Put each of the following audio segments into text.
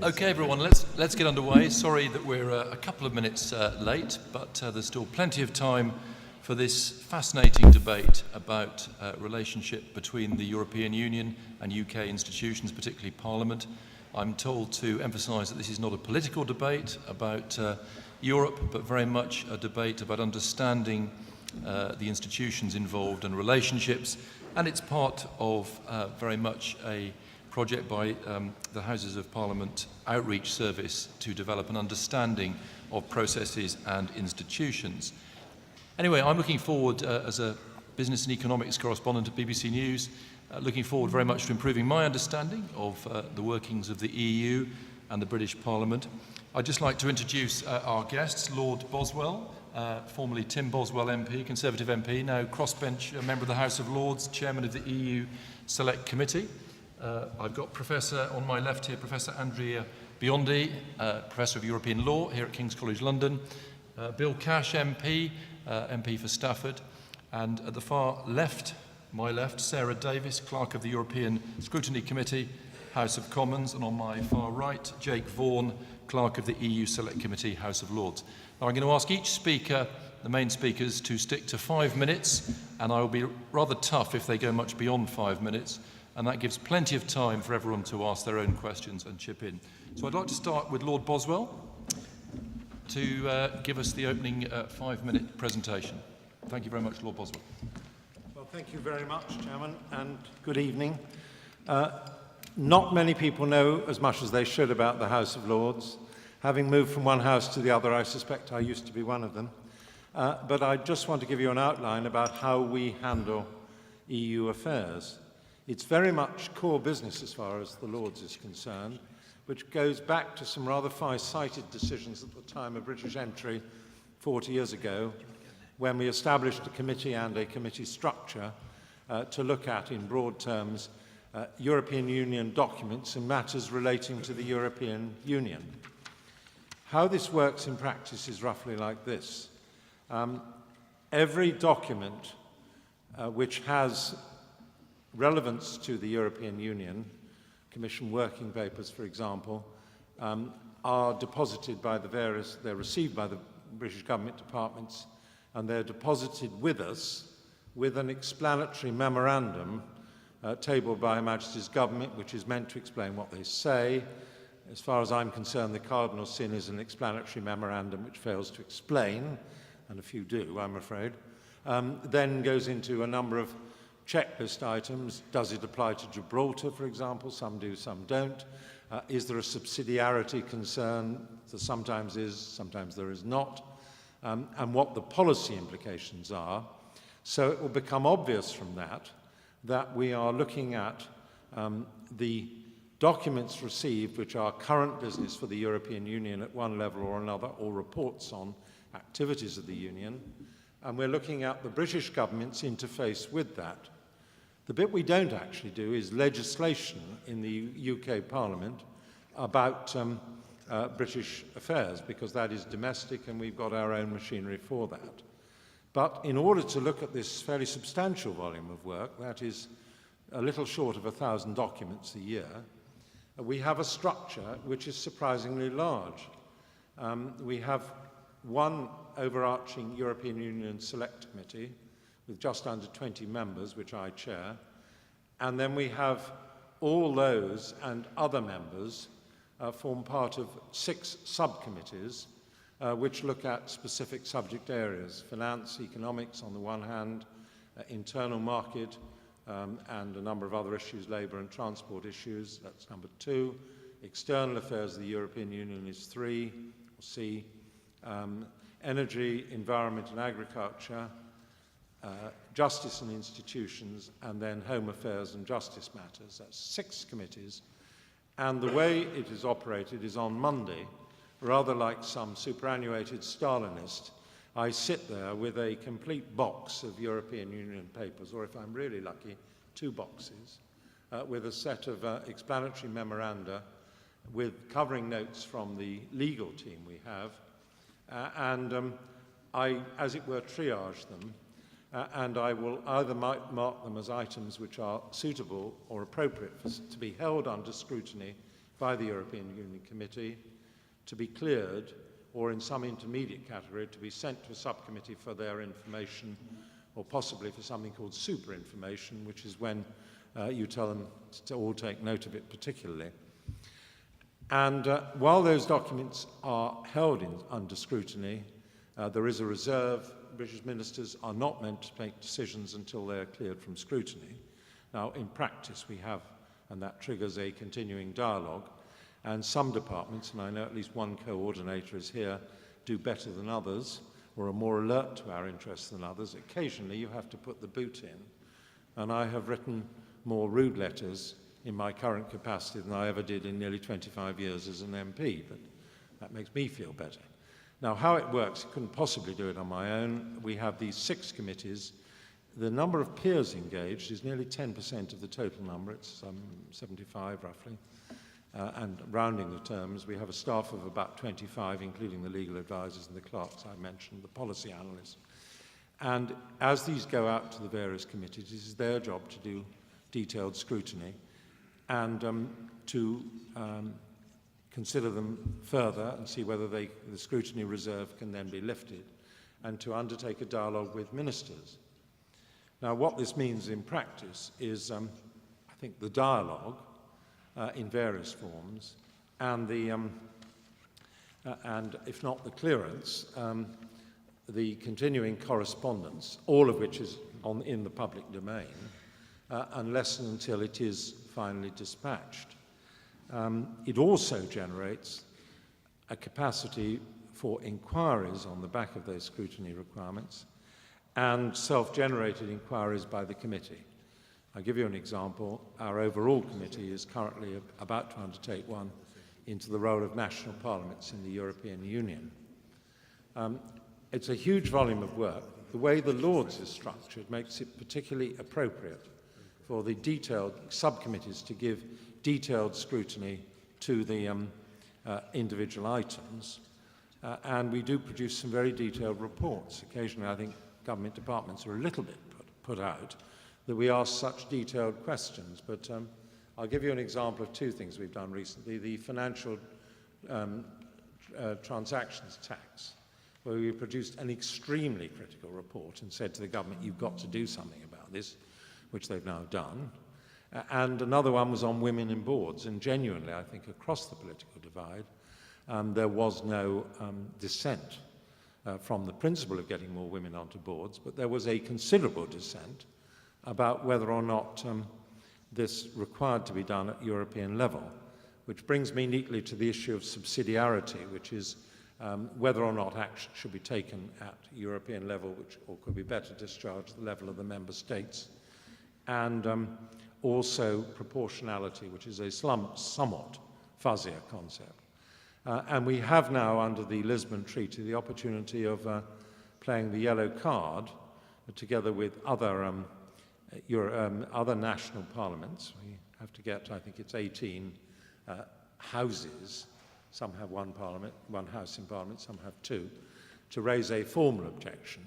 Okay, everyone, let's get underway. Sorry that we're a couple of minutes late, but there's still plenty of time for this fascinating debate about relationship between the European Union and UK institutions, particularly Parliament. I'm told to emphasise that this is not a political debate about Europe, but very much a debate about understanding the institutions involved and relationships, and it's part of very much a project by the Houses of Parliament Outreach Service to develop an understanding of processes and institutions. Anyway, I'm looking forward as a business and economics correspondent at BBC News, looking forward very much to improving my understanding of the workings of the EU and the British Parliament. I'd just like to introduce our guests, Lord Boswell, formerly Tim Boswell MP, Conservative MP, now crossbench member of the House of Lords, Chairman of the EU Select Committee. I've got Professor on my left here, Professor Andrea Biondi, Professor of European Law here at King's College London, Bill Cash MP, MP for Stafford, and at the far left, my left, Sarah Davis, Clerk of the European Scrutiny Committee, House of Commons, and on my far right, Jake Vaughan, Clerk of the EU Select Committee, House of Lords. Now I'm going to ask each speaker, the main speakers, to stick to 5 minutes, and I will be rather tough if they go much beyond 5 minutes, and that gives plenty of time for everyone to ask their own questions and chip in. So I'd like to start with Lord Boswell to give us the opening 5-minute presentation. Thank you very much, Lord Boswell. Well, thank you very much, Chairman, and good evening. Not many people know as much as they should about the House of Lords. Having moved from one house to the other, I suspect I used to be one of them. But I just want to give you an outline about how we handle EU affairs. It's very much core business as far as the Lords is concerned, which goes back to some rather far-sighted decisions at the time of British entry 40 years ago, when we established a committee and a committee structure to look at, in broad terms, European Union documents and matters relating to the European Union. How this works in practice is roughly like this. Every document which has relevance to the European Union, Commission working papers, for example, are deposited by they're received by the British government departments, and they're deposited with us with an explanatory memorandum tabled by Her Majesty's government, which is meant to explain what they say. As far as I'm concerned, the cardinal sin is an explanatory memorandum which fails to explain, and a few do, I'm afraid, then goes into a number of checklist items. Does it apply to Gibraltar, for example? Some do, some don't. Is there a subsidiarity concern? There sometimes is, sometimes there is not. And what the policy implications are. So it will become obvious from that we are looking at the documents received, which are current business for the European Union at one level or another, or reports on activities of the Union, and we're looking at the British government's interface with that. The bit we don't actually do is legislation in the UK Parliament about British affairs, because that is domestic and we've got our own machinery for that. But in order to look at this fairly substantial volume of work, that is a little short of 1,000 documents a year, we have a structure which is surprisingly large. We have one overarching European Union Select Committee with just under 20 members, which I chair, and then we have all those and other members form part of 6 subcommittees which look at specific subject areas: finance, economics on the one hand, internal market, and a number of other issues, labour and transport issues, that's number 2. External affairs of the European Union is 3, or C. Energy, environment and agriculture, justice and institutions, and then home affairs and justice matters. That's 6 committees. And the way it is operated is on Monday, rather like some superannuated Stalinist, I sit there with a complete box of European Union papers, or if I'm really lucky, 2 boxes, with a set of explanatory memoranda with covering notes from the legal team we have, and I, as it were, triage them, and I will either mark them as items which are suitable or appropriate to be held under scrutiny by the European Union Committee to be cleared, or in some intermediate category to be sent to a subcommittee for their information, or possibly for something called super information, which is when you tell them to all take note of it particularly. And while those documents are held under scrutiny, there is a reserve. British ministers are not meant to make decisions until they are cleared from scrutiny. Now, in practice, we have, and that triggers a continuing dialogue, and some departments, and I know at least one coordinator is here, do better than others, or are more alert to our interests than others. Occasionally, you have to put the boot in, and I have written more rude letters in my current capacity than I ever did in nearly 25 years as an MP, but that makes me feel better. Now, how it works, I couldn't possibly do it on my own. We have these 6 committees. The number of peers engaged is nearly 10% of the total number. It's 75, roughly. And rounding the terms, we have a staff of about 25, including the legal advisors and the clerks I mentioned, the policy analysts. And as these go out to the various committees, it is their job to do detailed scrutiny and to consider them further and see whether the scrutiny reserve can then be lifted, and to undertake a dialogue with ministers. Now, what this means in practice is, I think, the dialogue in various forms, and and if not the clearance, the continuing correspondence, all of which is in the public domain, unless and until it is finally dispatched. It also generates a capacity for inquiries on the back of those scrutiny requirements and self-generated inquiries by the committee. I'll give you an example. Our overall committee is currently about to undertake one into the role of national parliaments in the European Union. It's a huge volume of work. The way the Lords is structured makes it particularly appropriate for the detailed subcommittees to give detailed scrutiny to the individual items, and we do produce some very detailed reports. Occasionally, I think government departments are a little bit put out that we ask such detailed questions, but I'll give you an example of 2 things we've done recently. The financial transactions tax, where we produced an extremely critical report and said to the government, you've got to do something about this, which they've now done. And another one was on women in boards, and genuinely, I think, across the political divide, there was no dissent from the principle of getting more women onto boards, but there was a considerable dissent about whether or not this required to be done at European level, which brings me neatly to the issue of subsidiarity, which is whether or not action should be taken at European level, or could be better discharged at the level of the member states, and also proportionality, which is a somewhat fuzzier concept. And we have now, under the Lisbon Treaty, the opportunity of playing the yellow card together with other national parliaments. We have to get, I think it's 18 houses. Some have one house in parliament, some have 2, to raise a formal objection.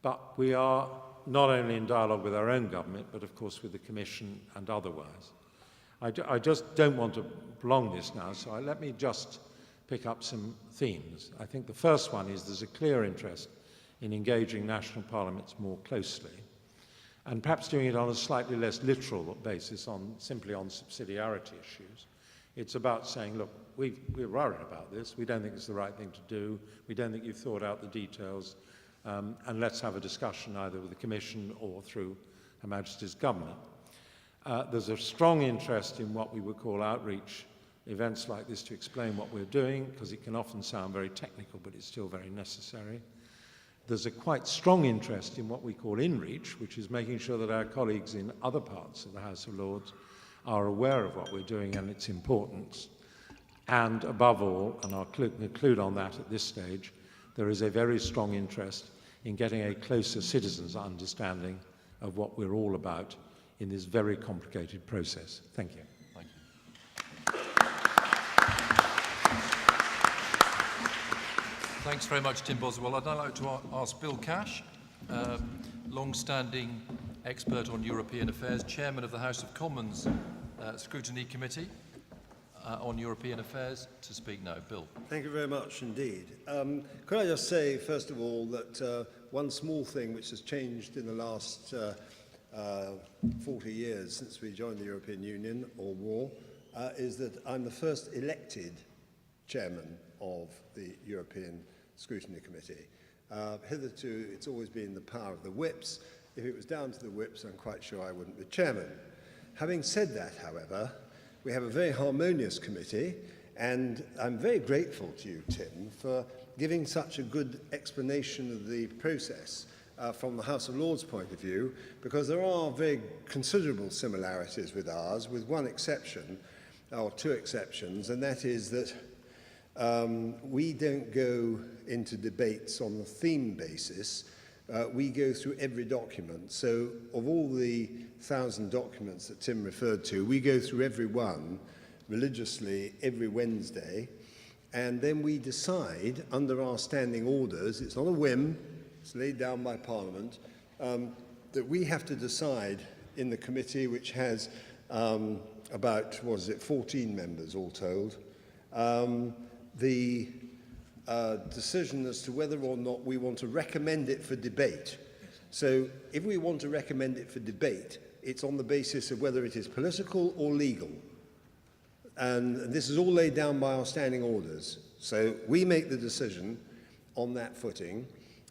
But we are not only in dialogue with our own government, but of course with the Commission and otherwise. I just don't want to prolong this now, so let me just pick up some themes. I think the first one is there's a clear interest in engaging national parliaments more closely, and perhaps doing it on a slightly less literal basis, simply on subsidiarity issues. It's about saying, look, we're worried about this, we don't think it's the right thing to do, we don't think you've thought out the details, and let's have a discussion either with the Commission or through Her Majesty's government. There's a strong interest in what we would call outreach events like this to explain what we're doing, because it can often sound very technical, but it's still very necessary. There's a quite strong interest in what we call in-reach, which is making sure that our colleagues in other parts of the House of Lords are aware of what we're doing and its importance. And above all, and I'll conclude on that at this stage, there is a very strong interest in getting a closer citizens' understanding of what we're all about in this very complicated process. Thank you. Thank you. Thanks very much, Tim Boswell. I'd now like to ask Bill Cash, long-standing expert on European affairs, chairman of the House of Commons Scrutiny Committee. on European affairs to speak now. Bill. Thank you very much indeed. Could I just say, first of all, that one small thing which has changed in the last 40 years since we joined the European Union, or war, is that I'm the first elected chairman of the European Scrutiny Committee. Hitherto, it's always been the power of the whips. If it was down to the whips, I'm quite sure I wouldn't be chairman. Having said that, however, we have a very harmonious committee, and I'm very grateful to you, Tim, for giving such a good explanation of the process from the House of Lords point of view, because there are very considerable similarities with ours, with one exception, or two exceptions, and that is that we don't go into debates on the theme basis. We go through every document. So of all the 1,000 documents that Tim referred to, we go through every one religiously every Wednesday, and then we decide under our standing orders, it's not a whim, it's laid down by Parliament, that we have to decide in the committee, which has about, 14 members all told, the decision as to whether or not we want to recommend it for debate. So if we want to recommend it for debate, it's on the basis of whether it is political or legal. And this is all laid down by our standing orders. So we make the decision on that footing,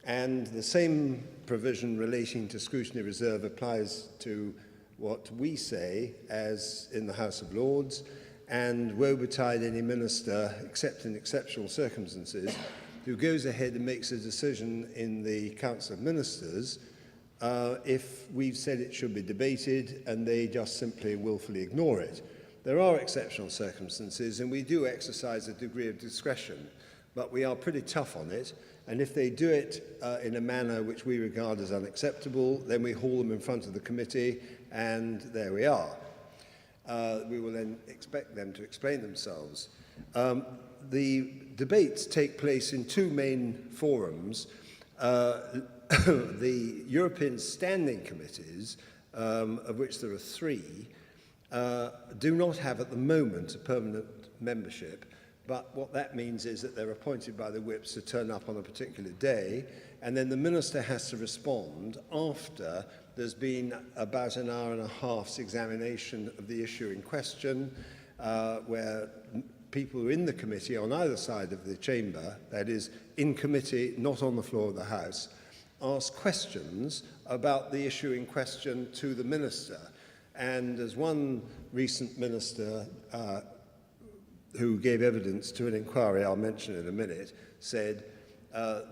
and the same provision relating to scrutiny reserve applies to what we say as in the House of Lords, and woe betide any minister, except in exceptional circumstances, who goes ahead and makes a decision in the Council of Ministers if we've said it should be debated and they just simply willfully ignore it. There are exceptional circumstances, and we do exercise a degree of discretion, but we are pretty tough on it, and if they do it in a manner which we regard as unacceptable, then we haul them in front of the committee, and there we are. We will then expect them to explain themselves. The debates take place in two main forums. The European Standing Committees, of which there are three, do not have at the moment a permanent membership, but what that means is that they're appointed by the whips to turn up on a particular day, and then the minister has to respond after there's been about an hour and a half's examination of the issue in question, where people who are in the committee on either side of the chamber, that is, in committee, not on the floor of the House, ask questions about the issue in question to the minister. And as one recent minister who gave evidence to an inquiry I'll mention in a minute said,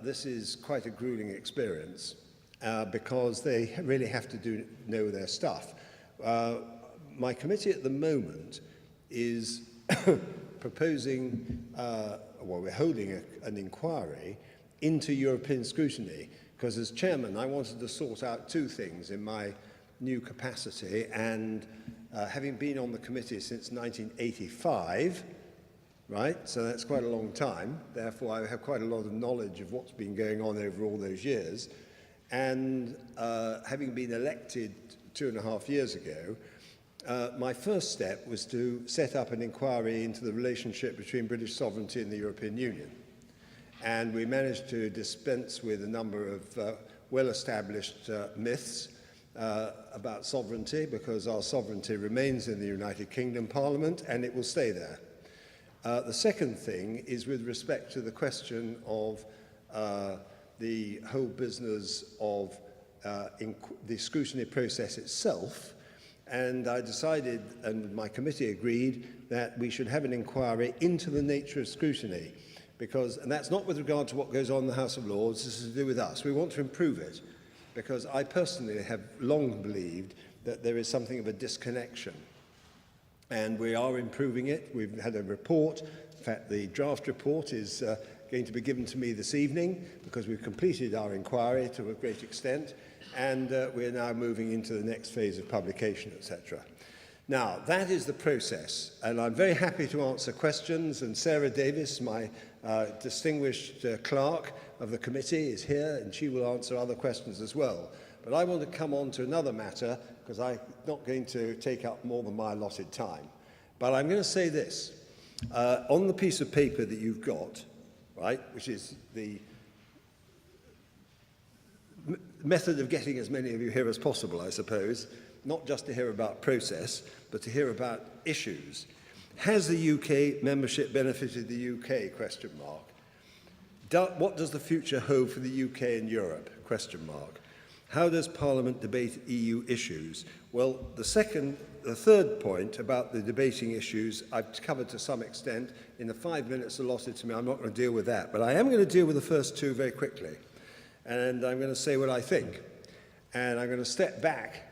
this is quite a grueling experience because they really have to know their stuff. My committee at the moment is proposing, well, we're holding an inquiry into European scrutiny, because as chairman I wanted to sort out two things in my new capacity, and having been on the committee since 1985, right, so that's quite a long time, therefore I have quite a lot of knowledge of what's been going on over all those years, and having been elected 2.5 years ago, my first step was to set up an inquiry into the relationship between British sovereignty and the European Union. And we managed to dispense with a number of well-established myths about sovereignty, because our sovereignty remains in the United Kingdom Parliament and it will stay there. The second thing is with respect to the question of the whole business of the scrutiny process itself, and I decided, and my committee agreed, that we should have an inquiry into the nature of scrutiny, because, and that's not with regard to what goes on in the House of Lords, this is to do with us. We want to improve it, because I personally have long believed that there is something of a disconnection, and we are improving it. We've had a report. In fact, the draft report is going to be given to me this evening, because we've completed our inquiry to a great extent, and we're now moving into the next phase of publication, etc. Now, that is the process, and I'm very happy to answer questions, and Sarah Davis, my distinguished clerk of the committee, is here, and she will answer other questions as well. But I want to come on to another matter, because I'm not going to take up more than my allotted time. But I'm going to say this. On the piece of paper that you've got, right, which is the method of getting as many of you here as possible, I suppose, not just to hear about process, but to hear about issues. Has the UK membership benefited the UK, question mark? What does the future hold for the UK and Europe, question mark? How does Parliament debate EU issues? Well, the third point about the debating issues I've covered to some extent. In the 5 minutes allotted to me, I'm not going to deal with that, but I am going to deal with the first two very quickly. And I'm going to say what I think. And I'm going to step back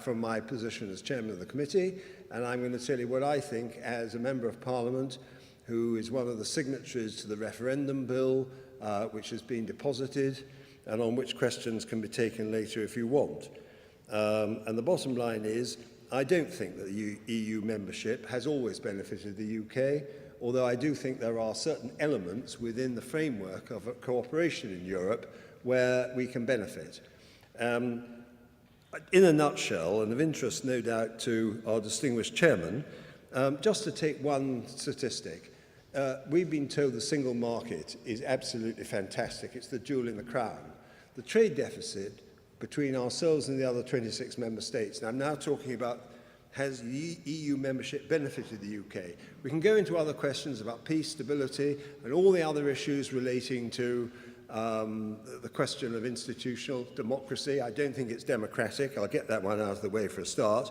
from my position as chairman of the committee, and I'm going to tell you what I think as a member of Parliament who is one of the signatories to the referendum bill which has been deposited and on which questions can be taken later if you want. And the bottom line is, I don't think that the EU membership has always benefited the UK, although I do think there are certain elements within the framework of cooperation in Europe where we can benefit. In a nutshell, and of interest no doubt to our distinguished chairman, just to take one statistic, we've been told the single market is absolutely fantastic. It's the jewel in the crown. The trade deficit between ourselves and the other 26 member states, and I'm now talking about has EU membership benefited the UK? We can go into other questions about peace, stability, and all the other issues relating to the question of institutional democracy. I don't think it's democratic. I'll get that one out of the way for a start.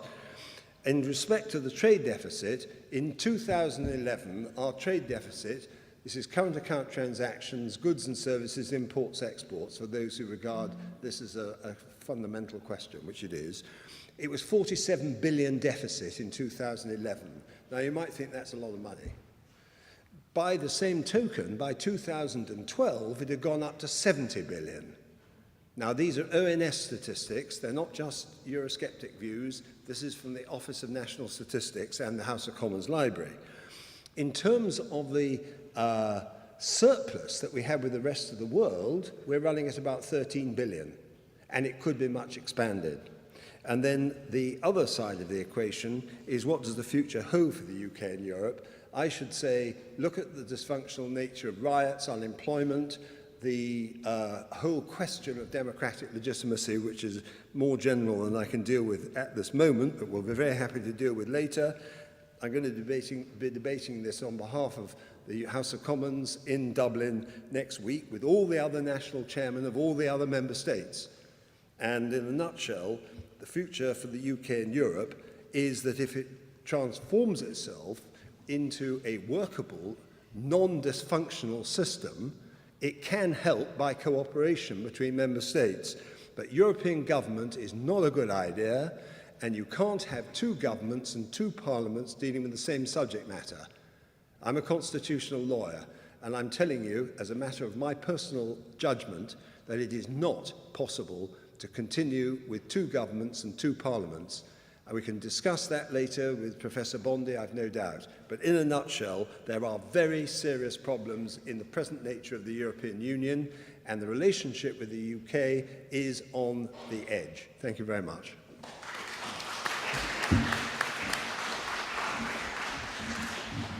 In respect to the trade deficit, in 2011, our trade deficit, this is current account transactions, goods and services, imports, exports, for those who regard this as a fundamental question, which it is. It was 47 billion deficit in 2011. Now, you might think that's a lot of money. By the same token, by 2012, it had gone up to 70 billion. Now, these are ONS statistics. They're not just Eurosceptic views. This is from the Office of National Statistics and the House of Commons Library. In terms of the surplus that we have with the rest of the world, we're running at about 13 billion, and it could be much expanded. And then the other side of the equation is, what does the future hold for the UK and Europe? I should say, look at the dysfunctional nature of riots, unemployment, the whole question of democratic legitimacy, which is more general than I can deal with at this moment, but we'll be very happy to deal with later. I'm going to be debating this on behalf of the House of Commons in Dublin next week with all the other national chairmen of all the other member states. And in a nutshell, the future for the UK and Europe is that if it transforms itself into a workable, non-dysfunctional system, it can help by cooperation between member states. But European government is not a good idea, and you can't have two governments and two parliaments dealing with the same subject matter. I'm a constitutional lawyer, and I'm telling you, as a matter of my personal judgment, that it is not possible to continue with two governments and two parliaments. And we can discuss that later with Professor Biondi, I've no doubt. But in a nutshell, there are very serious problems in the present nature of the European Union, and the relationship with the UK is on the edge. Thank you very much.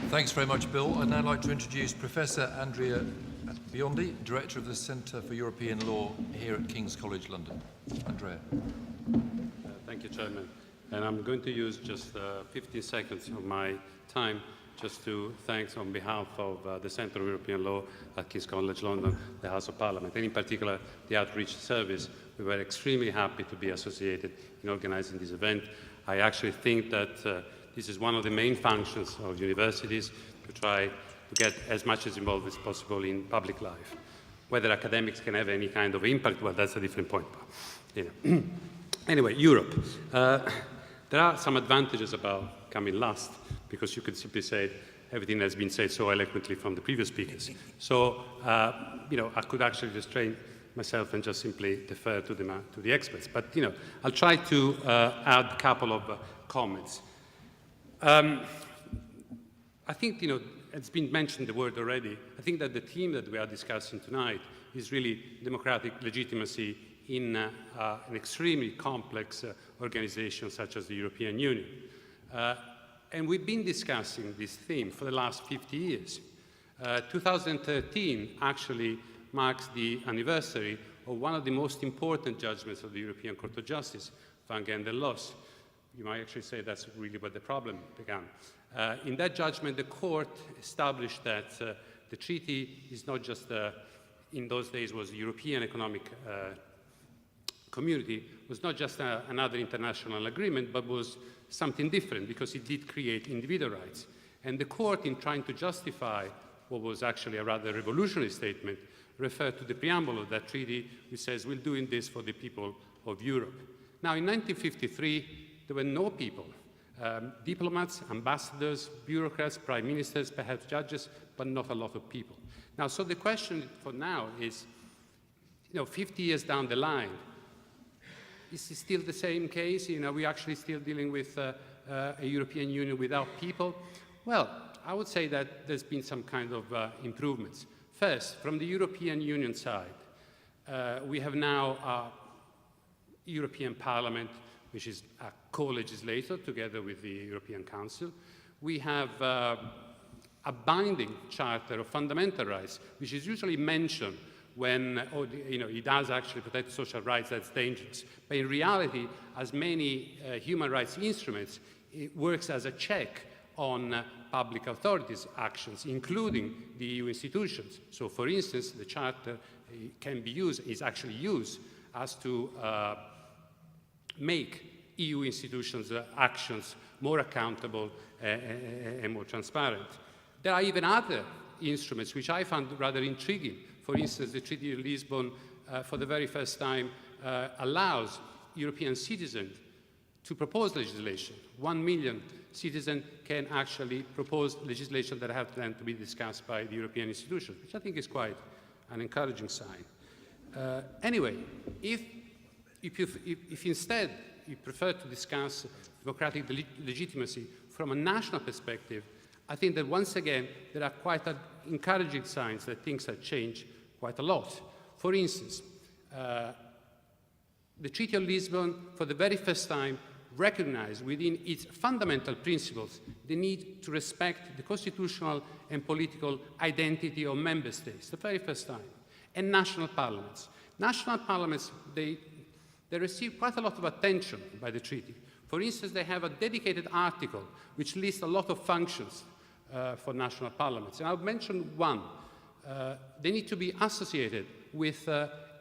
Thanks very much, Bill. I'd now like to introduce Professor Andrea Biondi, Director of the Centre for European Law here at King's College London. Andrea. Thank you, Chairman. And I'm going to use just 15 seconds of my time just to thank on behalf of the Centre for European Law at King's College London, the House of Parliament, and in particular the Outreach Service. We were extremely happy to be associated in organising this event. I actually think that this is one of the main functions of universities, to try to get as much as involved as possible in public life. Whether academics can have any kind of impact, well, that's a different point. But, you know. Anyway, Europe. There are some advantages about coming last, because you could simply say everything has been said so eloquently from the previous speakers. So, you know, I could actually restrain myself and just simply defer to the experts. But, you know, I'll try to add a couple of comments. I think, you know, it's been mentioned the word already. I think that the theme that we are discussing tonight is really democratic legitimacy in an extremely complex organization such as the European Union. And we've been discussing this theme for the last 50 years. 2013 actually marks the anniversary of one of the most important judgments of the European Court of Justice, Van Gendel Loss. You might actually say that's really where the problem began. In that judgment, the court established that the treaty is not just, in those days was the European Economic Community, was not just another international agreement, but was something different because it did create individual rights. And the court, in trying to justify what was actually a rather revolutionary statement, referred to the preamble of that treaty, which says, we're doing this for the people of Europe. Now, in 1953, there were no people, diplomats, ambassadors, bureaucrats, prime ministers, perhaps judges, but not a lot of people. Now, so the question for now is, 50 years down the line, is it still the same case? We're actually still dealing with a European Union without people? Well, I would say that there's been some kind of improvements. First, from the European Union side, we have now a European Parliament, which is a co-legislator together with the European Council. We have a binding Charter of Fundamental Rights, which is usually mentioned when it does actually protect social rights, that's dangerous. But in reality, as many human rights instruments, it works as a check on public authorities' actions, including the EU institutions. So, for instance, the Charter can be used, is actually used as to make EU institutions' actions more accountable and more transparent. There are even other instruments which I found rather intriguing. For instance, the Treaty of Lisbon, for the very first time, allows European citizens to propose legislation. 1 million citizens can actually propose legislation that have then to be discussed by the European institutions, which I think is quite an encouraging sign. Anyway, if instead you prefer to discuss democratic legitimacy from a national perspective, I think that once again there are quite encouraging signs that things have changed quite a lot. For instance, the Treaty of Lisbon, for the very first time, recognized within its fundamental principles the need to respect the constitutional and political identity of member states, the very first time, and national parliaments. National parliaments, they receive quite a lot of attention by the treaty. For instance, they have a dedicated article which lists a lot of functions for national parliaments. And I'll mention one. They need to be associated with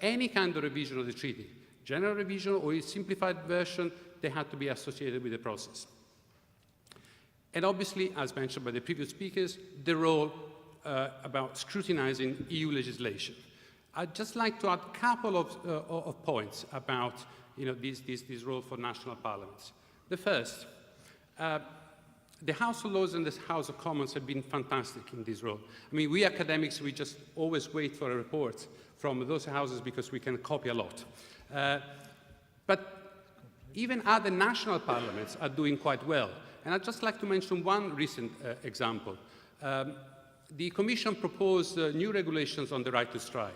any kind of revision of the treaty. General revision or a simplified version, they had to be associated with the process. And obviously, as mentioned by the previous speakers, the role about scrutinizing EU legislation. I'd just like to add a couple of points about this role for national parliaments. The first, the House of Lords and the House of Commons have been fantastic in this role. I mean, we academics, we just always wait for a report from those houses because we can copy a lot. But even other national parliaments are doing quite well. And I'd just like to mention one recent example. The Commission proposed new regulations on the right to strike.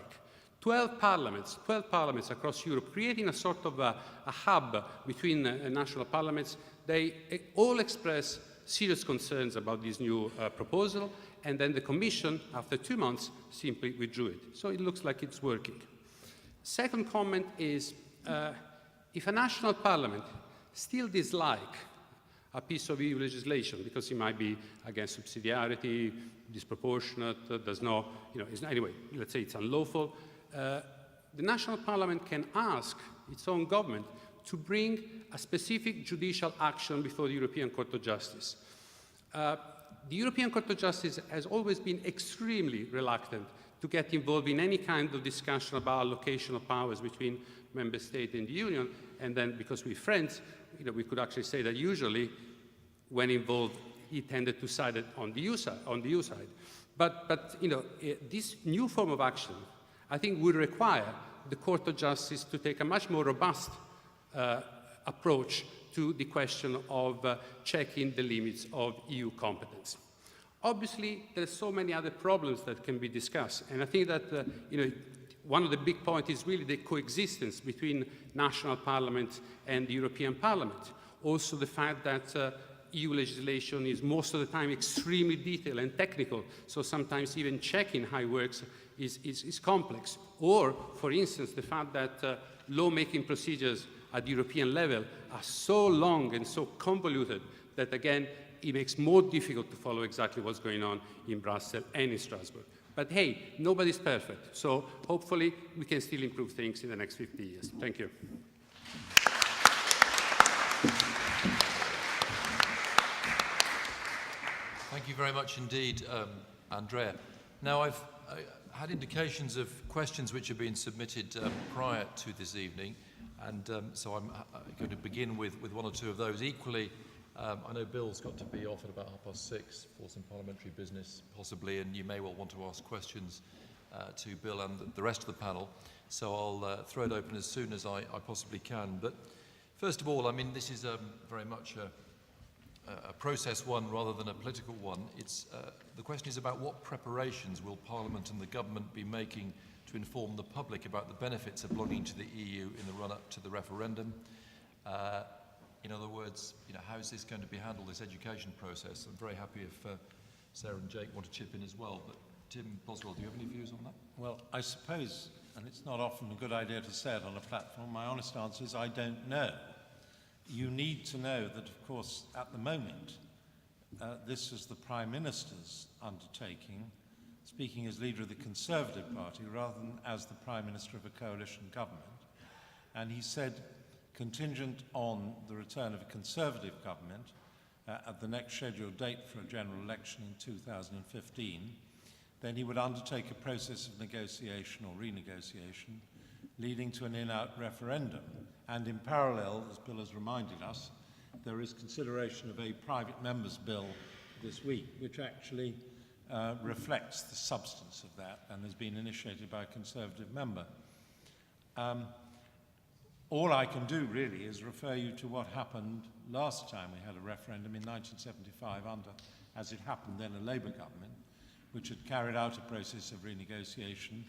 12 parliaments across Europe, creating a sort of a hub between national parliaments. They all expressed serious concerns about this new proposal, and then the Commission, after 2 months, simply withdrew it. So it looks like it's working. Second comment is, if a national parliament still dislike a piece of EU legislation because it might be against subsidiarity, disproportionate, does not, anyway, let's say it's unlawful, the national parliament can ask its own government to bring a specific judicial action before the European Court of Justice. The European Court of Justice has always been extremely reluctant to get involved in any kind of discussion about allocation of powers between member states and the Union, and then because we're friends, we could actually say that usually when involved, he tended to side on the EU side. But this new form of action, I think, would require the Court of Justice to take a much more robust approach to the question of checking the limits of EU competence. Obviously, there are so many other problems that can be discussed, and I think that one of the big points is really the coexistence between national parliaments and the European Parliament. Also, the fact that EU legislation is most of the time extremely detailed and technical, so sometimes even checking how it works is complex. Or, for instance, the fact that lawmaking procedures at the European level are so long and so convoluted that, again, it makes more difficult to follow exactly what's going on in Brussels and in Strasbourg. But hey, nobody's perfect, so hopefully we can still improve things in the next 50 years. Thank you. Thank you very much indeed, Andrea. Now, I've had indications of questions which have been submitted prior to this evening, and so I'm going to begin with one or two of those. Equally, I know Bill's got to be off at about 6:30 for some parliamentary business, possibly, and you may well want to ask questions to Bill and the rest of the panel, so I'll throw it open as soon as I possibly can. But first of all, I mean, this is very much a process one rather than a political one. It's, the question is about what preparations will Parliament and the government be making to inform the public about the benefits of belonging to the EU in the run-up to the referendum. In other words, how is this going to be handled, this education process? I'm very happy if Sarah and Jake want to chip in as well, but Tim Boswell, do you have any views on that? Well, I suppose, and it's not often a good idea to say it on a platform, my honest answer is I don't know. You need to know that, of course, at the moment, this is the Prime Minister's undertaking, speaking as leader of the Conservative Party rather than as the Prime Minister of a coalition government. And he said, contingent on the return of a Conservative government at the next scheduled date for a general election in 2015, then he would undertake a process of negotiation or renegotiation leading to an in-out referendum. And in parallel, as Bill has reminded us, there is consideration of a private member's bill this week, which actually reflects the substance of that and has been initiated by a Conservative member. All I can do really is refer you to what happened last time we had a referendum in 1975 under, as it happened then, a Labour government, which had carried out a process of renegotiation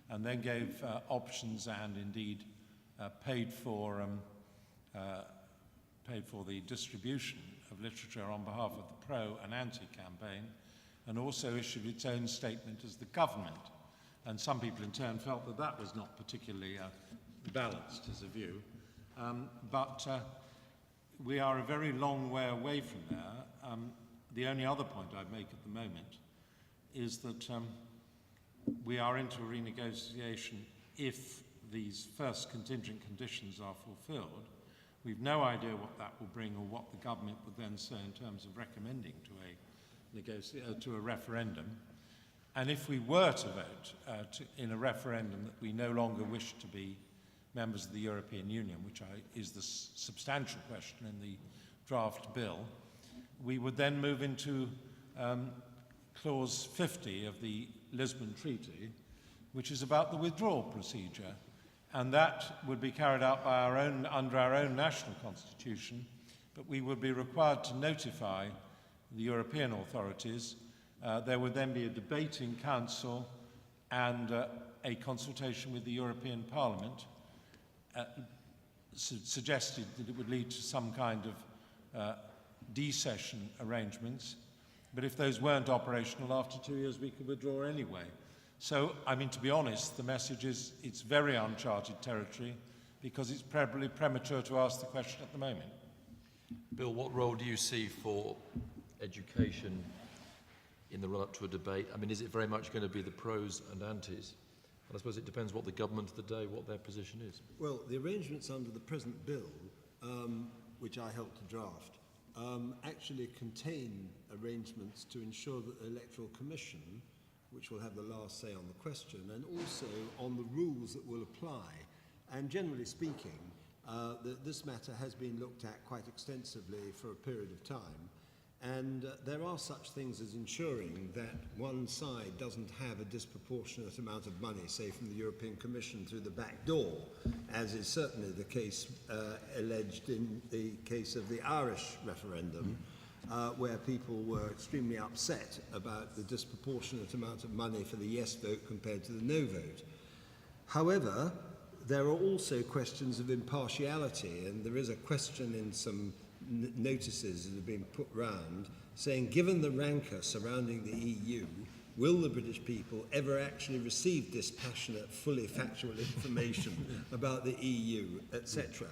and then gave options and indeed paid for the distribution of literature on behalf of the pro and anti-campaign, and also issued its own statement as the government. And some people in turn felt that that was not particularly balanced as a view. But we are a very long way away from there. The only other point I'd make at the moment is that we are into a renegotiation if these first contingent conditions are fulfilled. We've no idea what that will bring or what the government would then say in terms of recommending to a referendum. And if we were to vote in a referendum that we no longer wish to be members of the European Union, which is the substantial question in the draft bill, we would then move into clause 50 of the Lisbon Treaty, which is about the withdrawal procedure. And that would be carried out by under our own national constitution, but we would be required to notify the European authorities. There would then be a debate in Council and a consultation with the European Parliament, suggested that it would lead to some kind of decession arrangements. But if those weren't operational after 2 years, we could withdraw anyway. So, I mean, to be honest, the message is it's very uncharted territory because it's probably premature to ask the question at the moment. Bill, what role do you see for education in the run-up to a debate? I mean, is it very much going to be the pros and antis? And I suppose it depends what the government of the day, what their position is. Well, the arrangements under the present bill, which I helped to draft, actually contain arrangements to ensure that the Electoral Commission, which will have the last say on the question, and also on the rules that will apply. And generally speaking, this matter has been looked at quite extensively for a period of time. And there are such things as ensuring that one side doesn't have a disproportionate amount of money, say from the European Commission through the back door, as is certainly the case alleged in the case of the Irish referendum, where people were extremely upset about the disproportionate amount of money for the yes vote compared to the no vote. However, there are also questions of impartiality, and there is a question in some notices that have been put round saying, given the rancour surrounding the EU, will the British people ever actually receive dispassionate, fully factual information about the EU, etc.?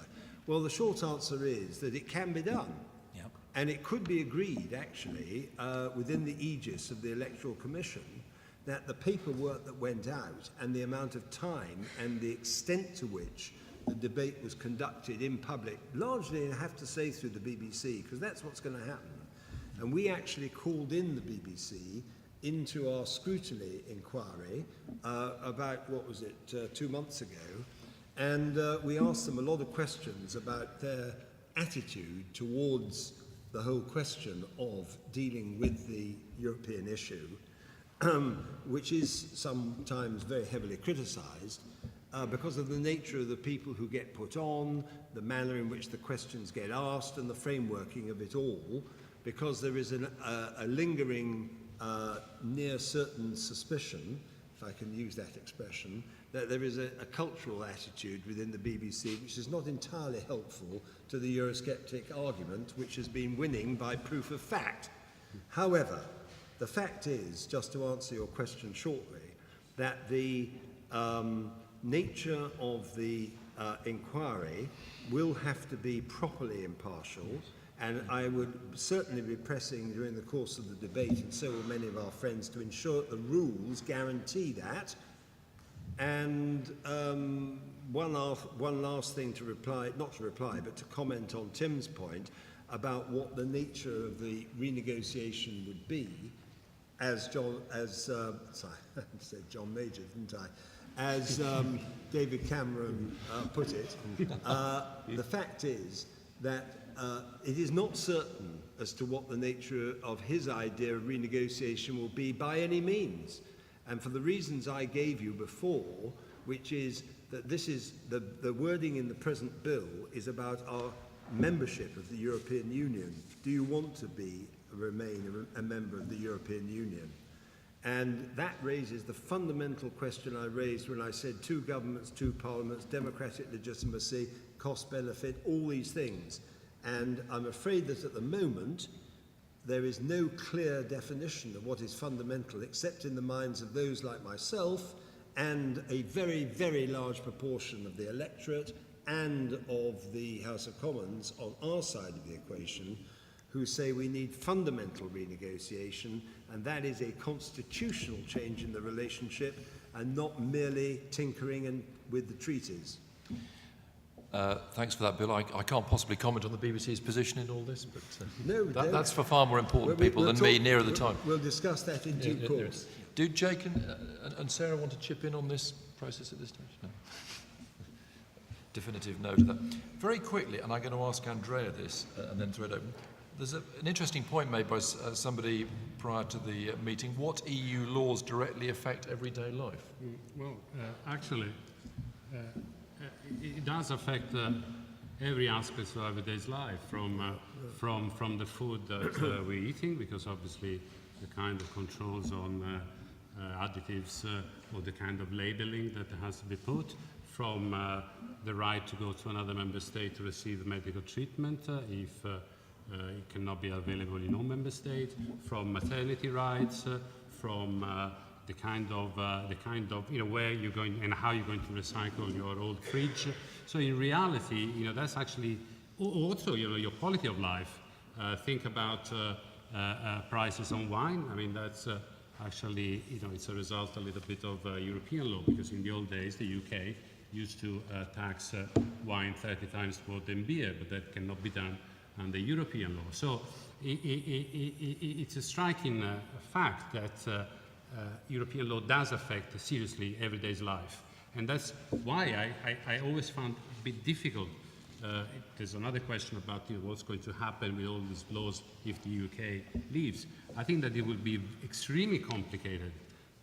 Well, the short answer is that it can be done. Yep. And it could be agreed, actually, within the aegis of the Electoral Commission, that the paperwork that went out and the amount of time and the extent to which the debate was conducted in public, largely, I have to say, through the BBC, because that's what's going to happen. And we actually called in the BBC into our Scrutiny inquiry about, 2 months ago, and we asked them a lot of questions about their attitude towards the whole question of dealing with the European issue, which is sometimes very heavily criticised because of the nature of the people who get put on, the manner in which the questions get asked, and the frameworking of it all, because there is a lingering near certain suspicion, if I can use that expression, that there is a cultural attitude within the BBC which is not entirely helpful to the Eurosceptic argument, which has been winning by proof of fact. However, the fact is, just to answer your question shortly, that the nature of the inquiry will have to be properly impartial, and I would certainly be pressing during the course of the debate, and so will many of our friends, to ensure that the rules guarantee that. And one last thing to reply, not to reply, but to comment on Tim's point about what the nature of the renegotiation would be, as sorry, I said John Major, didn't I? As David Cameron put it, the fact is that it is not certain as to what the nature of his idea of renegotiation will be by any means. And for the reasons I gave you before, which is that this is the wording in the present bill is about our membership of the European Union. Do you want to remain a member of the European Union? And that raises the fundamental question I raised when I said 2 governments, 2 parliaments, democratic legitimacy, cost benefit, all these things. And I'm afraid that at the moment, there is no clear definition of what is fundamental, except in the minds of those like myself and a very, very large proportion of the electorate and of the House of Commons on our side of the equation, who say we need fundamental renegotiation, and that is a constitutional change in the relationship and not merely tinkering with the treaties. Thanks for that, Bill. I can't possibly comment on the BBC's position in all this, but No, that's for far more important people than me nearer the time. We'll discuss that in due course. Do Jake and Sarah want to chip in on this process at this stage? No. Definitive no to that. Very quickly, and I'm going to ask Andrea this and then throw it open. There's an interesting point made by somebody prior to the meeting. What EU laws directly affect everyday life? Well, actually, it does affect every aspect of everyday's life, from the food that we're eating, because obviously the kind of controls on additives or the kind of labeling that has to be put, from the right to go to another member state to receive medical treatment if it cannot be available in no member state, from maternity rights, from the kind of where you're going and how you're going to recycle your old fridge. So in reality, that's actually also your quality of life. Think about prices on wine. I mean, that's actually it's a result a little bit of European law, because in the old days the UK used to tax wine 30 times more than beer, but that cannot be done under European law. So it's a striking fact that European law does affect seriously everyday's life. And that's why I always found a bit difficult. There's another question about what's going to happen with all these laws if the UK leaves. I think that it will be extremely complicated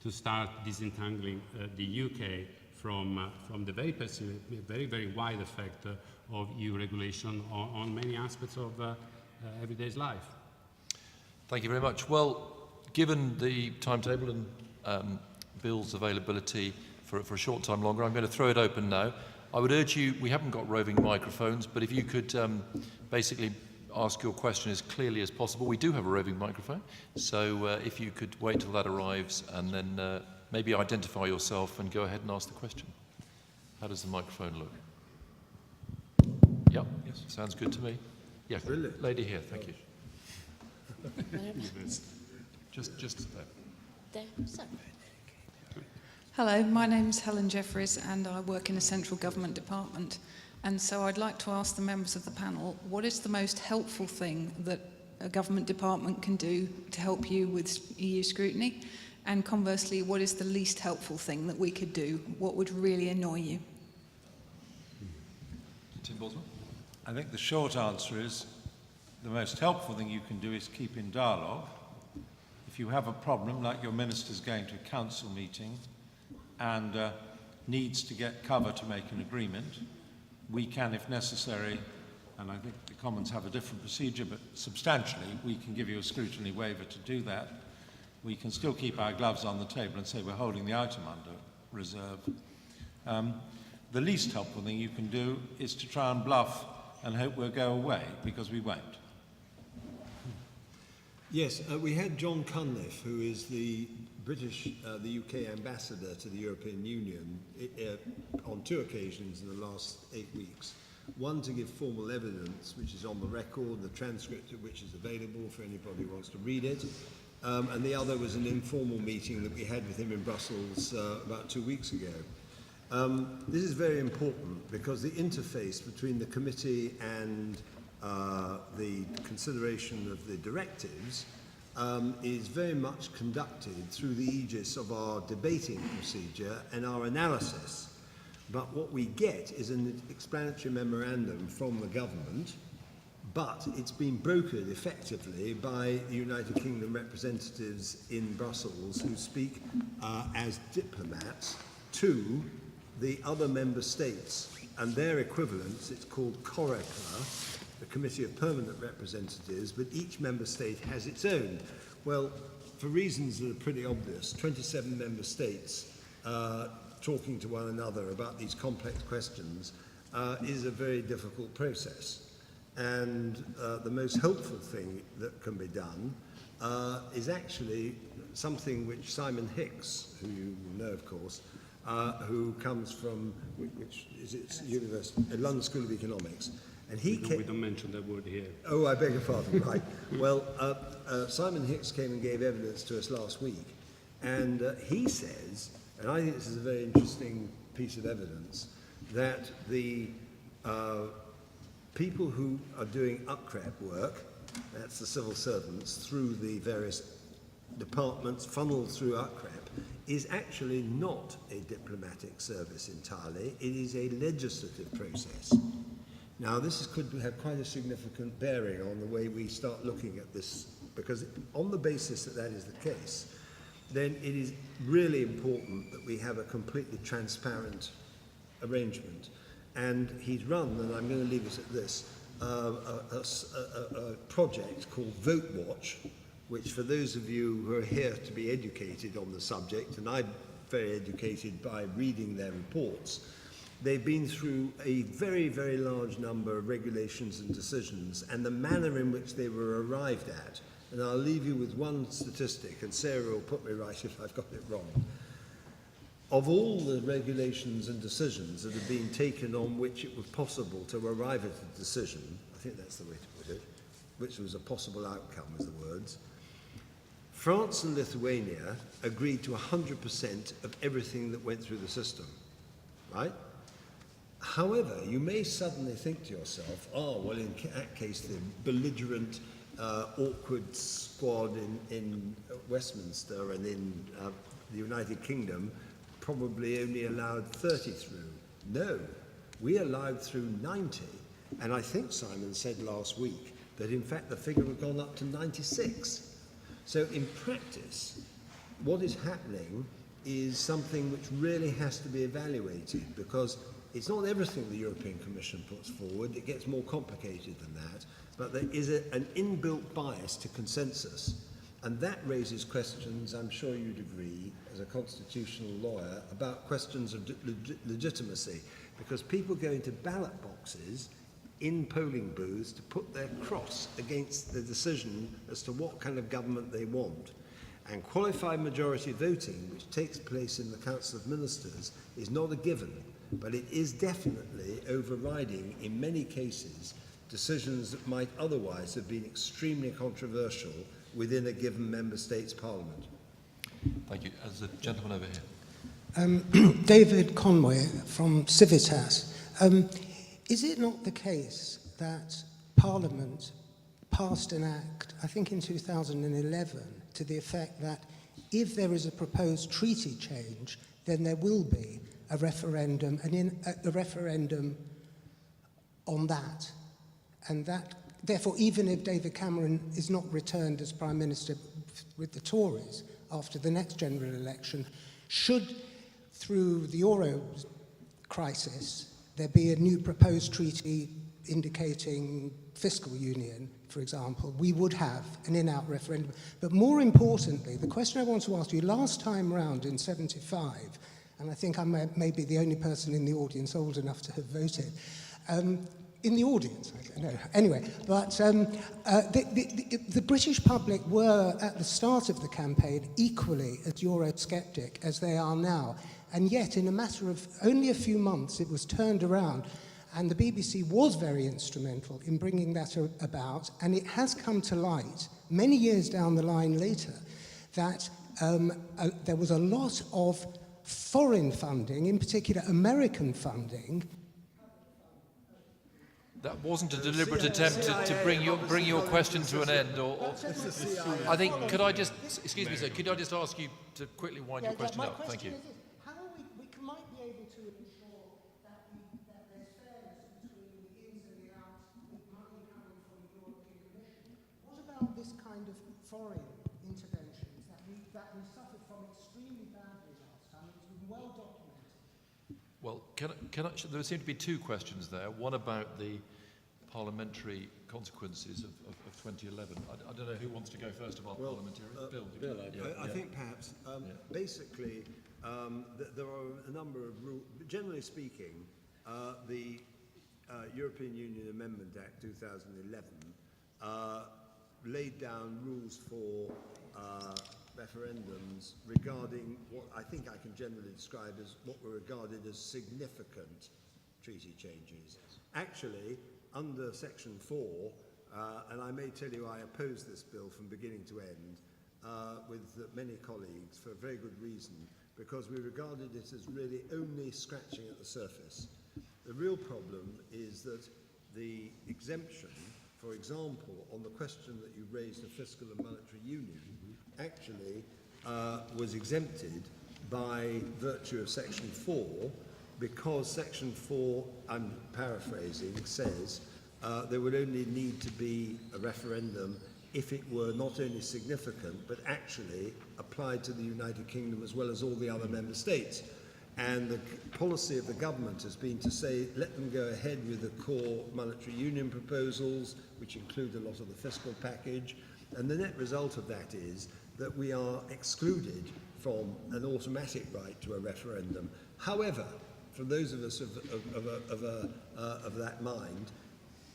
to start disentangling the UK from the very, very wide effect of EU regulation on many aspects of everyday's life. Thank you very much. Well, given the timetable and Bill's availability for a short time longer, I'm going to throw it open now. I would urge you, we haven't got roving microphones, but if you could basically ask your question as clearly as possible. We do have a roving microphone, so if you could wait till that arrives and then maybe identify yourself and go ahead and ask the question. How does the microphone look? Yep, yes, sounds good to me. Yeah, Brilliant. lady here, thank you. Just there. There, sorry. Hello, my name's Helen Jeffries and I work in a central government department. And so I'd like to ask the members of the panel, what is the most helpful thing that a government department can do to help you with EU scrutiny? And conversely, what is the least helpful thing that we could do? What would really annoy you? Tim Boswell? I think the short answer is the most helpful thing you can do is keep in dialogue. If you have a problem, like your minister's going to a council meeting and needs to get cover to make an agreement, we can, if necessary, and I think the Commons have a different procedure, but substantially, we can give you a scrutiny waiver to do that. We can still keep our gloves on the table and say we're holding the item under reserve. The least helpful thing you can do is to try and bluff and hope we'll go away, because we won't. Yes, we had John Cunliffe, who is the the UK ambassador to the European Union, on 2 occasions in the last 8 weeks. One to give formal evidence, which is on the record, the transcript of which is available for anybody who wants to read it. And the other was an informal meeting that we had with him in Brussels about 2 weeks ago. This is very important because the interface between the committee and the consideration of the directives is very much conducted through the aegis of our debating procedure and our analysis. But what we get is an explanatory memorandum from the government, but it's been brokered effectively by the United Kingdom representatives in Brussels who speak as diplomats to the other member states and their equivalents. It's called COREPER, the Committee of Permanent Representatives, but each member state has its own. Well, for reasons that are pretty obvious, 27 member states talking to one another about these complex questions is a very difficult process. And the most helpful thing that can be done is actually something which Simon Hicks, who you know of course, who comes from, which is its university, London School of Economics, and he we don't mention that word here. Oh, I beg your pardon. Right. Well, Simon Hicks came and gave evidence to us last week, and he says, and I think this is a very interesting piece of evidence, that the people who are doing UPCREP work, that's the civil servants, through the various departments funneled through UPCREP, is actually not a diplomatic service entirely. It is a legislative process. Now, this could have quite a significant bearing on the way we start looking at this, because on the basis that that is the case, then it is really important that we have a completely transparent arrangement. And he's run, and I'm going to leave us at this, a project called Vote Watch, which for those of you who are here to be educated on the subject, and I'm very educated by reading their reports, they've been through a very, very large number of regulations and decisions and the manner in which they were arrived at. And I'll leave you with one statistic, and Sarah will put me right if I've got it wrong. Of all the regulations and decisions that have been taken on which it was possible to arrive at a decision, I think that's the way to put it, which was a possible outcome was the words, France and Lithuania agreed to 100% of everything that went through the system, right? However, you may suddenly think to yourself, oh, well, in that case, the belligerent, awkward squad in Westminster and in the United Kingdom probably only allowed 30 through. No, we allowed through 90. And I think Simon said last week that, in fact, the figure had gone up to 96. So in practice, what is happening is something which really has to be evaluated, because it's not everything the European Commission puts forward. It gets more complicated than that. But there is an inbuilt bias to consensus. And that raises questions, I'm sure you'd agree, as a constitutional lawyer, about questions of legitimacy. Because people go into ballot boxes in polling booths to put their cross against the decision as to what kind of government they want. And qualified majority voting, which takes place in the Council of Ministers, is not a given, but it is definitely overriding, in many cases, decisions that might otherwise have been extremely controversial within a given member state's parliament. Thank you. As the gentleman over here. David Conway from Civitas. Is it not the case that Parliament passed an act, I think in 2011, to the effect that if there is a proposed treaty change, then there will be a referendum, a referendum on that, and that, therefore, even if David Cameron is not returned as Prime Minister with the Tories after the next general election, should, through the Euro crisis, there be a new proposed treaty indicating fiscal union, for example, we would have an in-out referendum. But more importantly, the question I want to ask you, last time round in 75, and I think I may be the only person in the audience old enough to have voted, in the audience, I don't know. Anyway, but the British public were, at the start of the campaign, equally as Eurosceptic as they are now. And yet, in a matter of only a few months, it was turned around. And the BBC was very instrumental in bringing that about. And it has come to light, many years down the line later, that there was a lot of foreign funding, in particular American funding. That wasn't a deliberate attempt to bring your question to an end, or I think, could I just, excuse me, sir, could I just ask you to quickly wind your question up? Thank you. How are we might be able to ensure that there's fairness between the ins and the outs with money coming from the European Commission? What about this kind of foreign interventions that we suffered from extremely badly last time? It's been well documented. Well, there seem to be two questions there. One about the parliamentary consequences of 2011. I don't know who wants to go first of our parliamentarians. Bill. I think perhaps, basically, there are a number of rules. Generally speaking, the European Union Amendment Act 2011 laid down rules for referendums regarding what I think I can generally describe as what were regarded as significant treaty changes. Actually, under Section 4, and I may tell you I opposed this bill from beginning to end with many colleagues for a very good reason, because we regarded it as really only scratching at the surface. The real problem is that the exemption, for example, on the question that you raised of fiscal and monetary union, actually was exempted by virtue of Section 4, because Section 4, I'm paraphrasing, says there would only need to be a referendum if it were not only significant, but actually applied to the United Kingdom as well as all the other member states. And the policy of the government has been to say, let them go ahead with the core monetary union proposals, which include a lot of the fiscal package. And the net result of that is that we are excluded from an automatic right to a referendum. However, for those of us of that mind,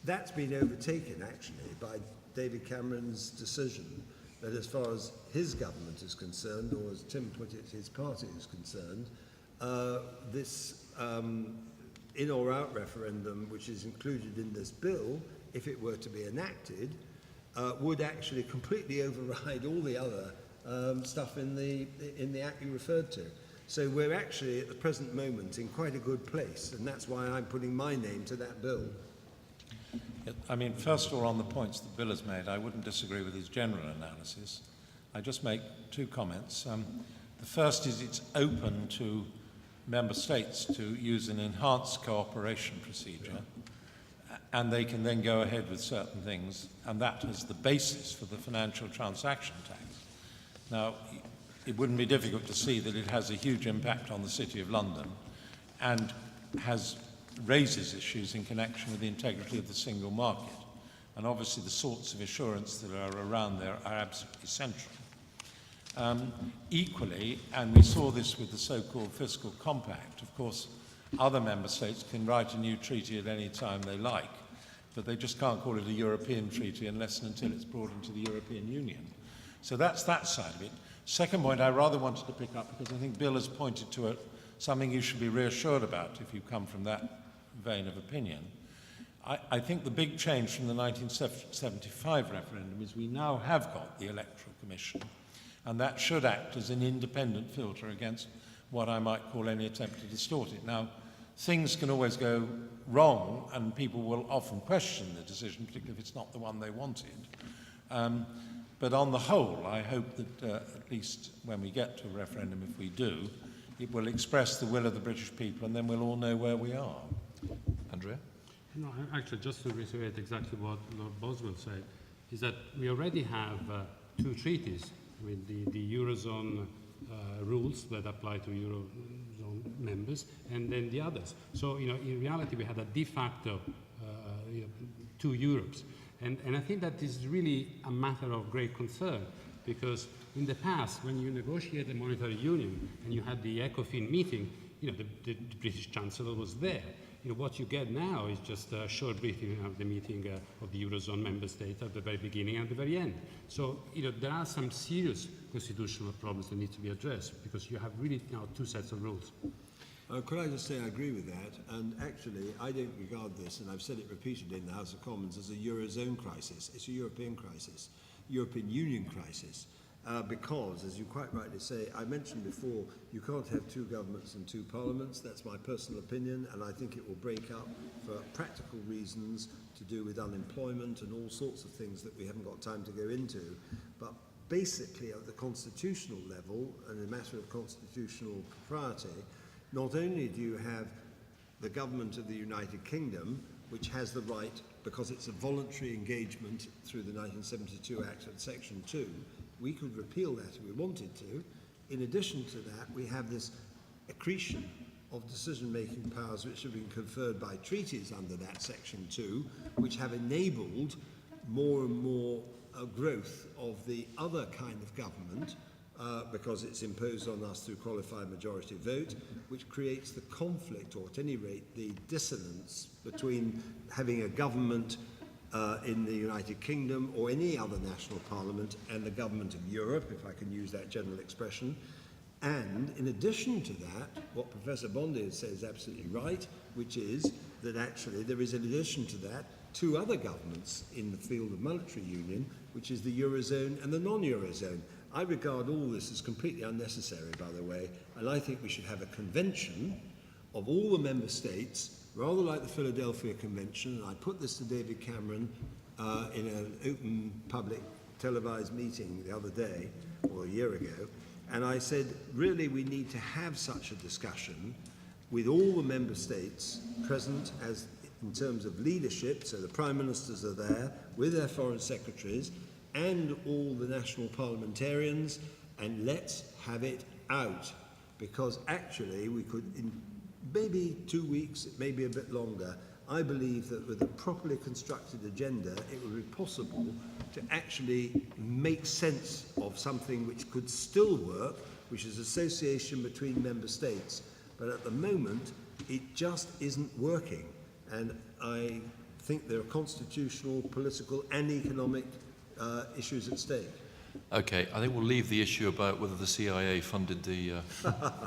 that's been overtaken actually by David Cameron's decision that as far as his government is concerned, or as Tim put it, his party is concerned, this in or out referendum, which is included in this bill, if it were to be enacted, would actually completely override all the other stuff in the act you referred to. So we're actually at the present moment in quite a good place, and that's why I'm putting my name to that bill. I mean, first of all, on the points that Bill has made, I wouldn't disagree with his general analysis. I just make two comments. The first is it's open to member states to use an enhanced cooperation procedure, and they can then go ahead with certain things, and that is the basis for the financial transaction tax. Now, it wouldn't be difficult to see that it has a huge impact on the City of London and raises issues in connection with the integrity of the single market. And obviously the sorts of assurance that are around there are absolutely central. Equally, and we saw this with the so-called fiscal compact, of course, other member states can write a new treaty at any time they like. but they just can't call it a European treaty unless and until it's brought into the European Union. So that's that side of it. Second point I rather wanted to pick up, because I think Bill has pointed to something you should be reassured about if you come from that vein of opinion. I think the big change from the 1975 referendum is we now have got the Electoral Commission, and that should act as an independent filter against what I might call any attempt to distort it. Now, things can always go wrong, and people will often question the decision, particularly if it's not the one they wanted. But on the whole, I hope that at least when we get to a referendum, if we do, it will express the will of the British people, and then we'll all know where we are. Andrea? No, actually, just to reiterate exactly what Lord Boswell said, is that we already have two treaties with the Eurozone rules that apply to Eurozone members, and then the others. So, in reality, we had a de facto two Europes. And I think that is really a matter of great concern, because in the past, when you negotiated monetary union and you had the ECOFIN meeting, the British Chancellor was there. What you get now is just a short briefing of the meeting of the Eurozone member states at the very beginning and the very end. So, there are some serious constitutional problems that need to be addressed, because you have really now two sets of rules. Could I just say I agree with that, and actually I don't regard this, and I've said it repeatedly in the House of Commons, as a Eurozone crisis. It's a European crisis, European Union crisis, because, as you quite rightly say, I mentioned before, you can't have two governments and two parliaments. That's my personal opinion, and I think it will break up for practical reasons to do with unemployment and all sorts of things that we haven't got time to go into. But basically, at the constitutional level, and a matter of constitutional propriety, not only do you have the government of the United Kingdom, which has the right, because it's a voluntary engagement through the 1972 Act at Section 2, we could repeal that if we wanted to. In addition to that, we have this accretion of decision-making powers which have been conferred by treaties under that Section 2, which have enabled more and more growth of the other kind of government, because it's imposed on us through qualified majority vote, which creates the conflict, or at any rate the dissonance, between having a government in the United Kingdom or any other national parliament and the government of Europe, if I can use that general expression. And in addition to that, what Professor Biondi has said is absolutely right, which is that actually there is, in addition to that, two other governments in the field of monetary union, which is the Eurozone and the non-Eurozone. I regard all this as completely unnecessary, by the way, and I think we should have a convention of all the member states, rather like the Philadelphia Convention, and I put this to David Cameron in an open, public, televised meeting the other day, or a year ago, and I said, really, we need to have such a discussion with all the member states present as in terms of leadership, so the prime ministers are there with their foreign secretaries, and all the national parliamentarians, and let's have it out. Because actually we could, in maybe 2 weeks, it may be a bit longer, I believe that with a properly constructed agenda, it would be possible to actually make sense of something which could still work, which is association between member states. But at the moment, it just isn't working. And I think there are constitutional, political and economic issues at stake. Okay, I think we'll leave the issue about whether the CIA funded the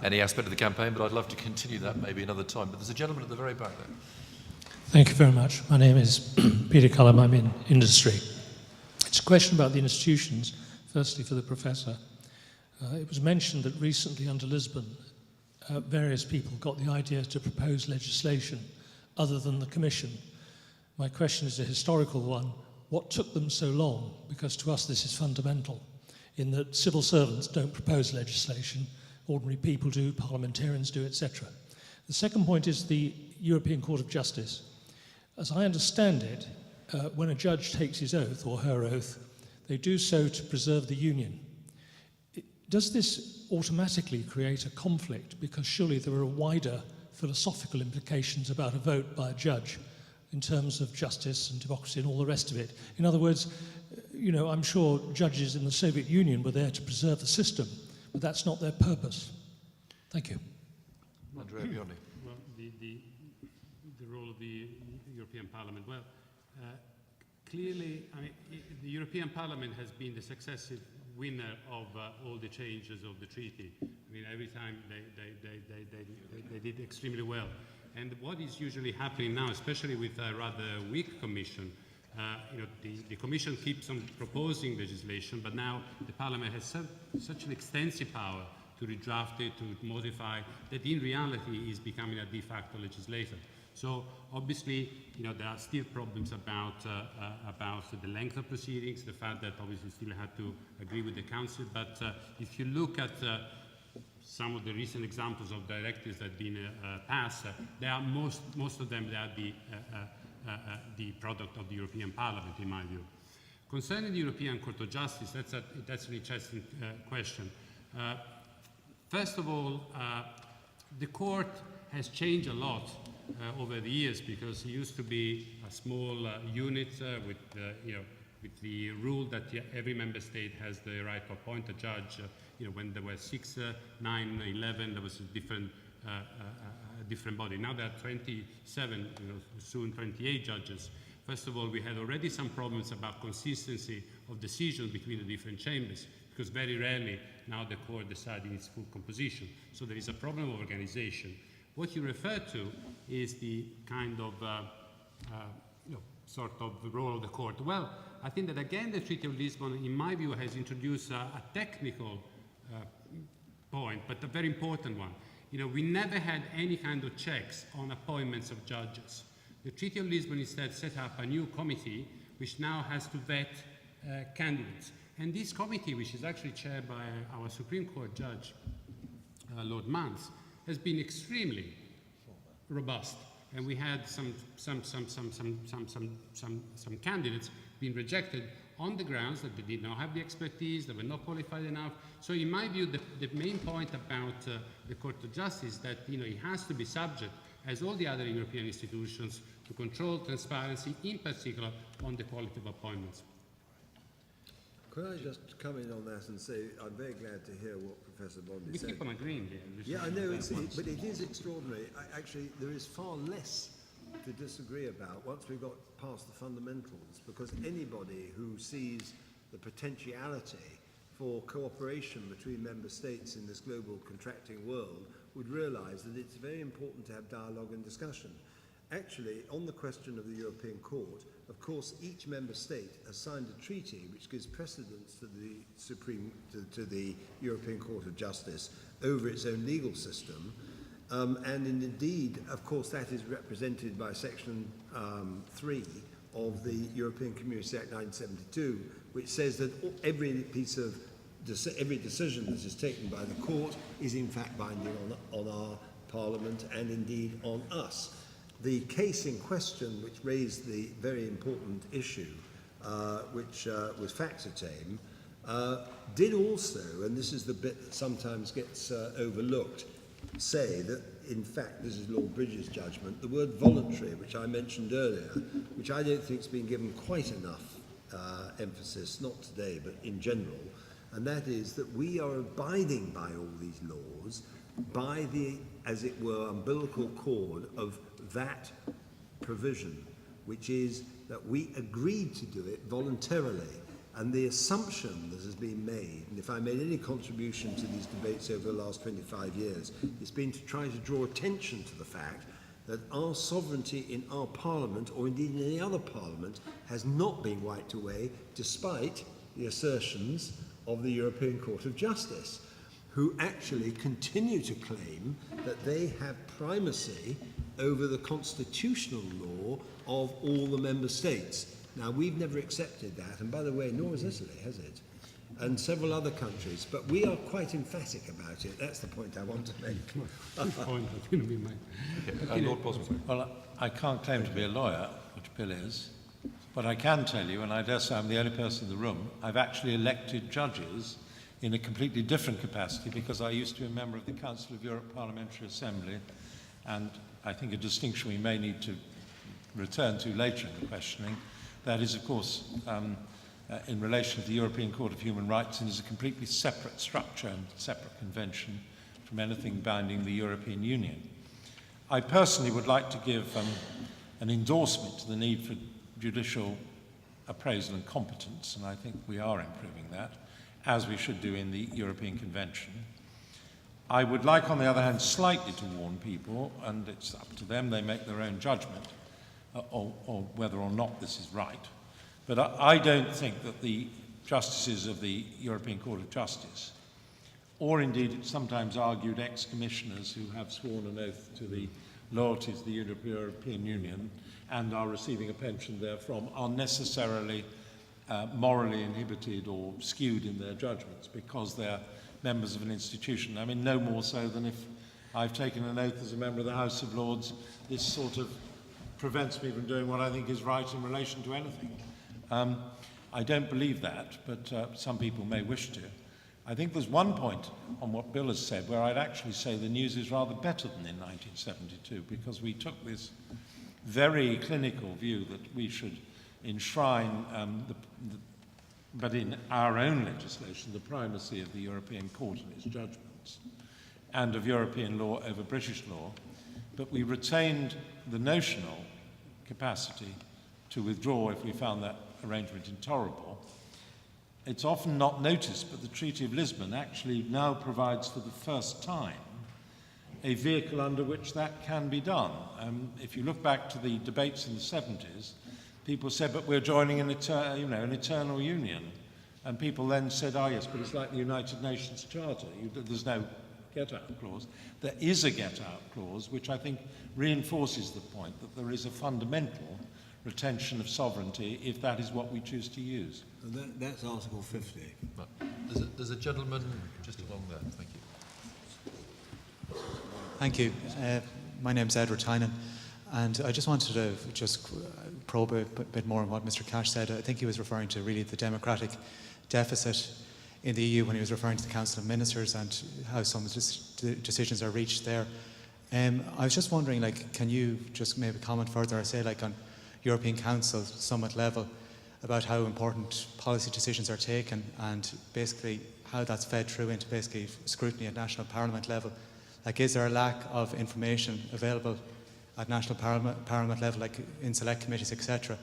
any aspect of the campaign, but I'd love to continue that maybe another time. But there's a gentleman at the very back there. Thank you very much. My name is Peter Cullum. I'm in industry. It's a question about the institutions, firstly for the Professor. It was mentioned that recently under Lisbon, various people got the idea to propose legislation other than the Commission. My question is a historical one. What took them so long? Because to us this is fundamental, in that civil servants don't propose legislation, ordinary people do, parliamentarians do, etc. The second point is the European Court of Justice. As I understand it, when a judge takes his oath, or her oath, they do so to preserve the union. Does this automatically create a conflict? Because surely there are wider philosophical implications about a vote by a judge in terms of justice and democracy and all the rest of it. In other words, I'm sure judges in the Soviet Union were there to preserve the system, but that's not their purpose. Thank you. Andrea Biondi. Well, the role of the European Parliament, well, Clearly, I mean, the European Parliament has been the successive winner of all the changes of the treaty. I mean, every time they did extremely well. And what is usually happening now, especially with a rather weak Commission, the Commission keeps on proposing legislation, but now the Parliament has such an extensive power to redraft it, to modify, that in reality is becoming a de facto legislator. So obviously, there are still problems about the length of proceedings, the fact that obviously still had to agree with the Council. But if you look at some of the recent examples of directives that have been passed, they are most of them, they are the product of the European Parliament, in my view. Concerning the European Court of Justice, that's an interesting question. First of all, the court has changed a lot over the years, because it used to be a small unit with the rule that every member state has the right to appoint a judge. When there were 6, 9, 11, there was a different body. Now there are 27, soon 28 judges. First of all, we had already some problems about consistency of decisions between the different chambers, because very rarely now the court decides in its full composition. So there is a problem of organization. What you refer to is the kind of sort of the role of the court. Well, I think that again the Treaty of Lisbon, in my view, has introduced a technical point, but a very important one. We never had any kind of checks on appointments of judges. The Treaty of Lisbon instead set up a new committee which now has to vet candidates. And this committee, which is actually chaired by our Supreme Court judge, Lord Mans, has been extremely robust, and we had some candidates being rejected on the grounds that they did not have the expertise, they were not qualified enough. So in my view, the main point about the Court of Justice is that it has to be subject, as all the other European institutions, to control transparency, in particular on the quality of appointments. Could I just come in on that and say I'm very glad to hear what Professor Bondi said. We keep on agreeing here. Yeah, I know, but it is extraordinary. Actually, there is far less to disagree about once we've got past the fundamentals, because anybody who sees the potentiality for cooperation between member states in this global contracting world would realise that it's very important to have dialogue and discussion. Actually, on the question of the European Court, of course, each member state has signed a treaty which gives precedence to the the European Court of Justice over its own legal system. And indeed, of course, that is represented by Section 3 of the European Community Act 1972, which says that every decision that is taken by the court is in fact binding on our Parliament and indeed on us. The case in question, which raised the very important issue, which was Factortame, did also, and this is the bit that sometimes gets overlooked, say that, in fact, this is Lord Bridges' judgment, the word voluntary, which I mentioned earlier, which I don't think has been given quite enough emphasis, not today, but in general, and that is that we are abiding by all these laws by the, as it were, umbilical cord of that provision, which is that we agreed to do it voluntarily. And the assumption that has been made, and if I made any contribution to these debates over the last 25 years, it's been to try to draw attention to the fact that our sovereignty in our parliament, or indeed in any other parliament, has not been wiped away, despite the assertions of the European Court of Justice, who actually continue to claim that they have primacy over the constitutional law of all the member states. Now, we've never accepted that, and by the way, nor has Italy, has it? And several other countries, but we are quite emphatic about it. That's the point I want to make. Lord Boswell. Well, I can't claim to be a lawyer, which Bill is, but I can tell you, and I dare say I'm the only person in the room, I've actually elected judges in a completely different capacity, because I used to be a member of the Council of Europe Parliamentary Assembly, and I think a distinction we may need to return to later in the questioning, that is, of course, in relation to the European Court of Human Rights, and is a completely separate structure and separate convention from anything binding the European Union. I personally would like to give an endorsement to the need for judicial appraisal and competence, and I think we are improving that, as we should do in the European Convention. I would like, on the other hand, slightly to warn people, and it's up to them, they make their own judgment, or whether or not this is right. But I don't think that the justices of the European Court of Justice, or indeed it's sometimes argued ex-commissioners who have sworn an oath to the loyalties of the European Union and are receiving a pension therefrom, are necessarily morally inhibited or skewed in their judgments because they're members of an institution. I mean, no more so than if I've taken an oath as a member of the House of Lords. This sort of prevents me from doing what I think is right in relation to anything. I don't believe that, but some people may wish to. I think there's one point on what Bill has said where I'd actually say the news is rather better than in 1972, because we took this very clinical view that we should enshrine, but in our own legislation, the primacy of the European Court and its judgments, and of European law over British law, but we retained the notional capacity to withdraw if we found that arrangement intolerable. It's often not noticed, but the Treaty of Lisbon actually now provides for the first time a vehicle under which that can be done. If you look back to the debates in the 70s, people said, but we're joining an eternal union. And people then said, oh yes, but it's like the United Nations Charter. There's no get-out clause. There is a get-out clause, which I think reinforces the point that there is a fundamental retention of sovereignty if that is what we choose to use. And that's Article 50. Right. There's a gentleman just along there. Thank you. Thank you. My name's Edward Tynan, and I just wanted to probe a bit more on what Mr. Cash said. I think he was referring to really the democratic deficit in the EU when he was referring to the Council of Ministers and how some decisions are reached there. I was just wondering, can you just maybe comment further, or say on European Council summit level, about how important policy decisions are taken and basically how that's fed through into basically scrutiny at national parliament level? Is there a lack of information available at national parliament level, in select committees, etc.,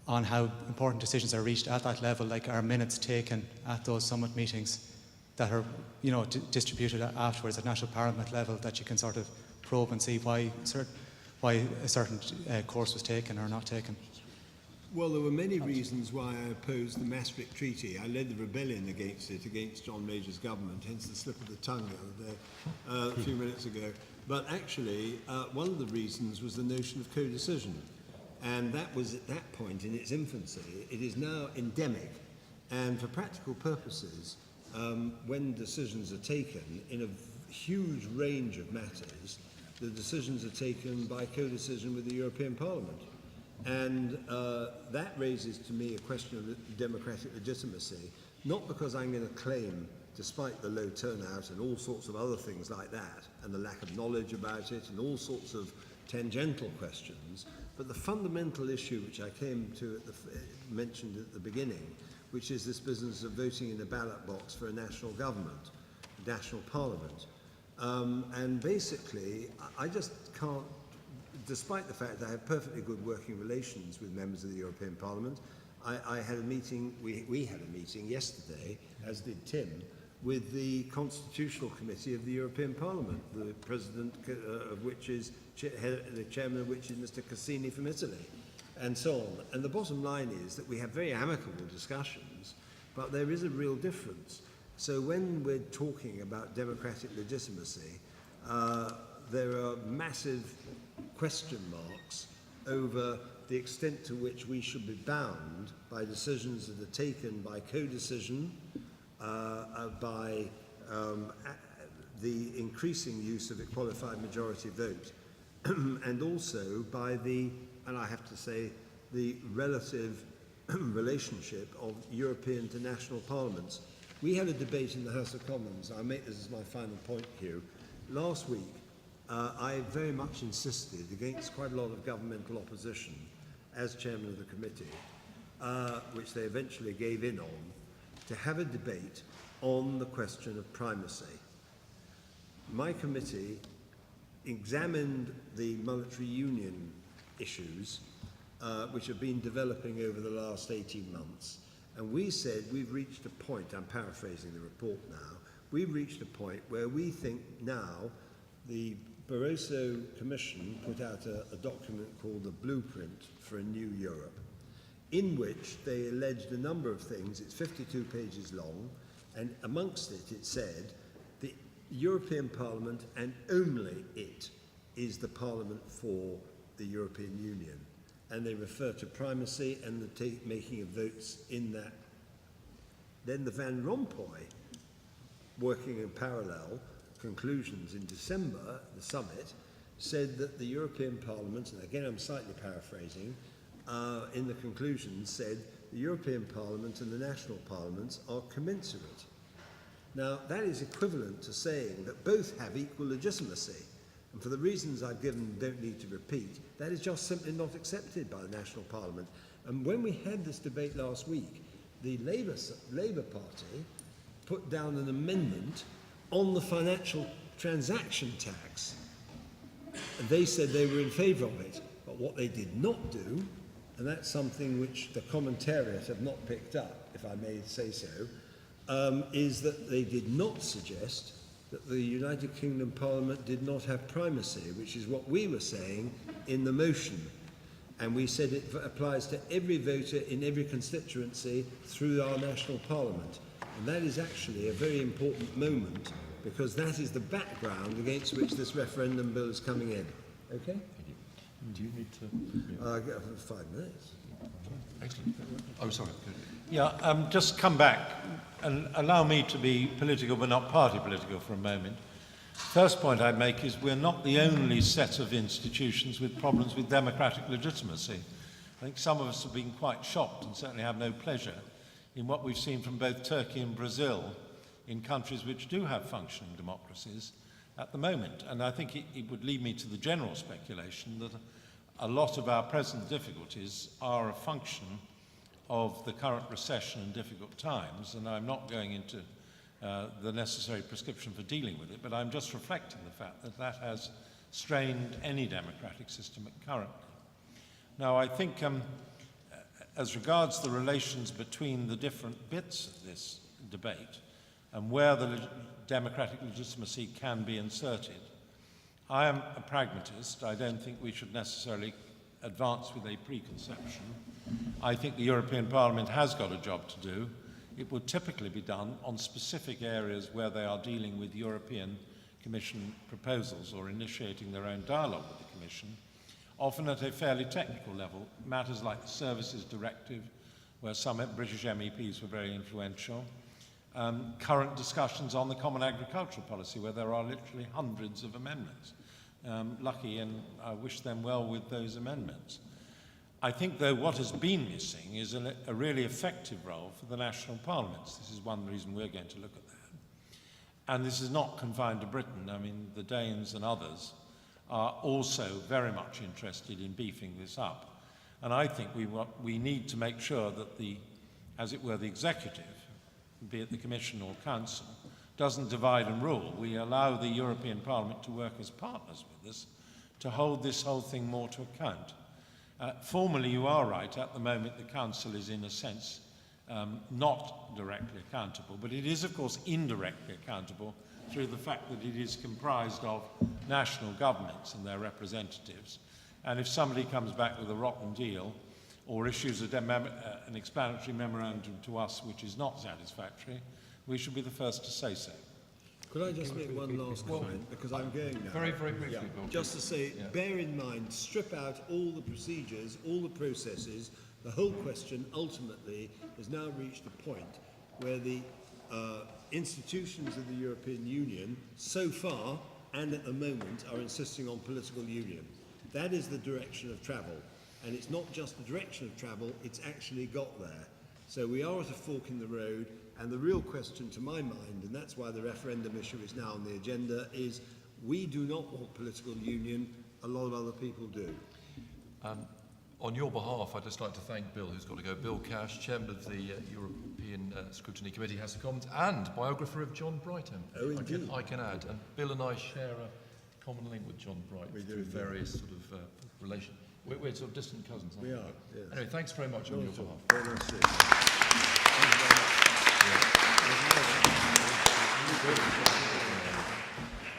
on how important decisions are reached at that level? Are minutes taken at those summit meetings that are, distributed afterwards at national parliament level, that you can sort of probe and see why a certain course was taken or not taken? Well, there were many reasons why I opposed the Maastricht Treaty. I led the rebellion against it, against John Major's government, hence the slip of the tongue the other day, a few minutes ago. But actually, one of the reasons was the notion of co-decision. And that was at that point in its infancy. It is now endemic. And for practical purposes, when decisions are taken in a huge range of matters, the decisions are taken by co-decision with the European Parliament. And that raises to me a question of democratic legitimacy, not because I'm going to claim, despite the low turnout and all sorts of other things like that, and the lack of knowledge about it, and all sorts of tangential questions, but the fundamental issue which I came to mentioned at the beginning, which is this business of voting in a ballot box for a national government, a national parliament. And basically, I just can't, despite the fact that I have perfectly good working relations with members of the European Parliament, I had a meeting, we had a meeting yesterday, as did Tim, with the Constitutional Committee of the European Parliament, the president of which is, the chairman of which is Mr. Cassini from Italy, and so on. And the bottom line is that we have very amicable discussions, but there is a real difference. So when we're talking about democratic legitimacy, there are massive question marks over the extent to which we should be bound by decisions that are taken by co-decision, by the increasing use of a qualified majority vote, and also by the, and I have to say, the relative relationship of European to national parliaments. We had a debate in the House of Commons. I'll make this as my final point here. Last week, I very much insisted, against quite a lot of governmental opposition, as chairman of the committee, which they eventually gave in on, to have a debate on the question of primacy. My committee examined the monetary union issues which have been developing over the last 18 months. And we said we've reached a point, I'm paraphrasing the report now, we've reached a point where we think now the Barroso Commission put out a document called the Blueprint for a New Europe, in which they alleged a number of things. It's 52 pages long, and amongst it, it said the European Parliament, and only it, is the Parliament for the European Union. And they refer to primacy and the making of votes in that. Then the Van Rompuy, working in parallel, conclusions in December, the summit, said that the European Parliament, and again I'm slightly paraphrasing, in the conclusions said the European Parliament and the national parliaments are commensurate. Now that is equivalent to saying that both have equal legitimacy. And for the reasons I've given, don't need to repeat, that is just simply not accepted by the National Parliament. And when we had this debate last week, the Labour Party put down an amendment on the financial transaction tax. And they said they were in favour of it. But what they did not do, and that's something which the commentariat have not picked up, if I may say so, is that they did not suggest that the United Kingdom Parliament did not have primacy, which is what we were saying in the motion. And we said it applies to every voter in every constituency through our national parliament. And that is actually a very important moment, because that is the background against which this referendum bill is coming in. Okay? Do you need to... I've got 5 minutes. Excellent. Oh, sorry. Yeah, just come back and allow me to be political but not party political for a moment. First point I'd make is we're not the only set of institutions with problems with democratic legitimacy. I think some of us have been quite shocked and certainly have no pleasure in what we've seen from both Turkey and Brazil in countries which do have functioning democracies at the moment. And I think it would lead me to the general speculation that a lot of our present difficulties are a function of the current recession and difficult times, and I'm not going into the necessary prescription for dealing with it, but I'm just reflecting the fact that that has strained any democratic system currently. Now, I think as regards the relations between the different bits of this debate and where the democratic legitimacy can be inserted, I am a pragmatist. I don't think we should necessarily advance with a preconception. I think the European Parliament has got a job to do. It would typically be done on specific areas where they are dealing with European Commission proposals or initiating their own dialogue with the Commission, often at a fairly technical level. Matters like the Services Directive, where some British MEPs were very influential. Current discussions on the Common Agricultural Policy, where there are literally hundreds of amendments. Lucky, and I wish them well with those amendments. I think, though, what has been missing is a really effective role for the national parliaments. This is one reason we're going to look at that. And this is not confined to Britain. I mean, the Danes and others are also very much interested in beefing this up. And I think we need to make sure that the, as it were, the executive, be it the Commission or Council, doesn't divide and rule. We allow the European Parliament to work as partners with us to hold this whole thing more to account. Formally, you are right. At the moment, the Council is, in a sense, not directly accountable, but it is, of course, indirectly accountable through the fact that it is comprised of national governments and their representatives. And if somebody comes back with a rotten deal or issues an explanatory memorandum to us which is not satisfactory, we should be the first to say so. Could I just make one last comment, because I'm going now? Very, very briefly, Bill. Just to say, bear in mind, strip out all the procedures, all the processes. The whole question ultimately has now reached a point where the institutions of the European Union, so far and at the moment, are insisting on political union. That is the direction of travel. And it's not just the direction of travel, it's actually got there. So we are at a fork in the road, and the real question to my mind, and that's why the referendum issue is now on the agenda, is we do not want political union, a lot of other people do. On your behalf, I'd just like to thank Bill, who's got to go. Bill Cash, Chairman of the European Scrutiny Committee, has the comments, and biographer of John Brighton. Oh, indeed. I can add. And Bill and I share a common link with John Bright through various sort of relations. We're sort of distant cousins, aren't We are, yes. Anyway, thanks very much on your behalf. Very nice to see you.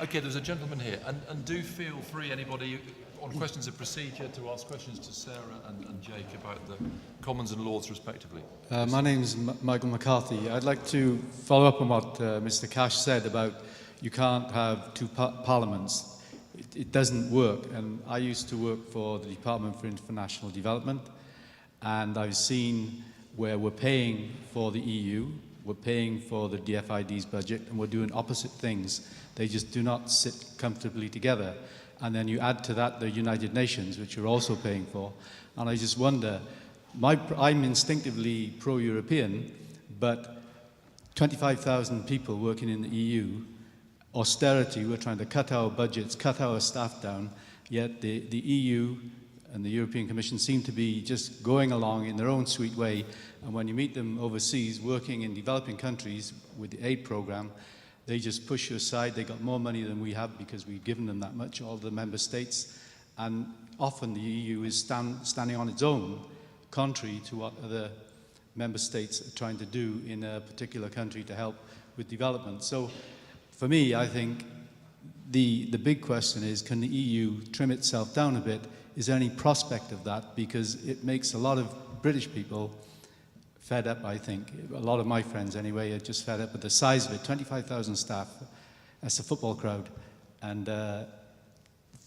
Okay, there's a gentleman here, and do feel free, anybody on questions of procedure, to ask questions to Sarah and Jake about the Commons and Lords respectively. My name's Michael McCarthy. I'd like to follow up on what Mr. Cash said about you can't have two parliaments. It doesn't work. And I used to work for the Department for International Development, and I've seen where we're paying for the EU, we're paying for the DFID's budget, and we're doing opposite things. They just do not sit comfortably together. And then you add to that the United Nations, which you're also paying for. And I just wonder, I'm instinctively pro-European, but 25,000 people working in the EU, austerity, we're trying to cut our budgets, cut our staff down, yet the EU and the European Commission seem to be just going along in their own sweet way. And when you meet them overseas, working in developing countries with the aid program, they just push you aside. They got more money than we have because we've given them that much, all the member states. And often the EU is standing on its own, contrary to what other member states are trying to do in a particular country to help with development. So for me, I think the big question is, can the EU trim itself down a bit? Is there any prospect of that? Because it makes a lot of British people fed up, I think. A lot of my friends, anyway, are just fed up with the size of it. 25,000 staff, that's a football crowd. And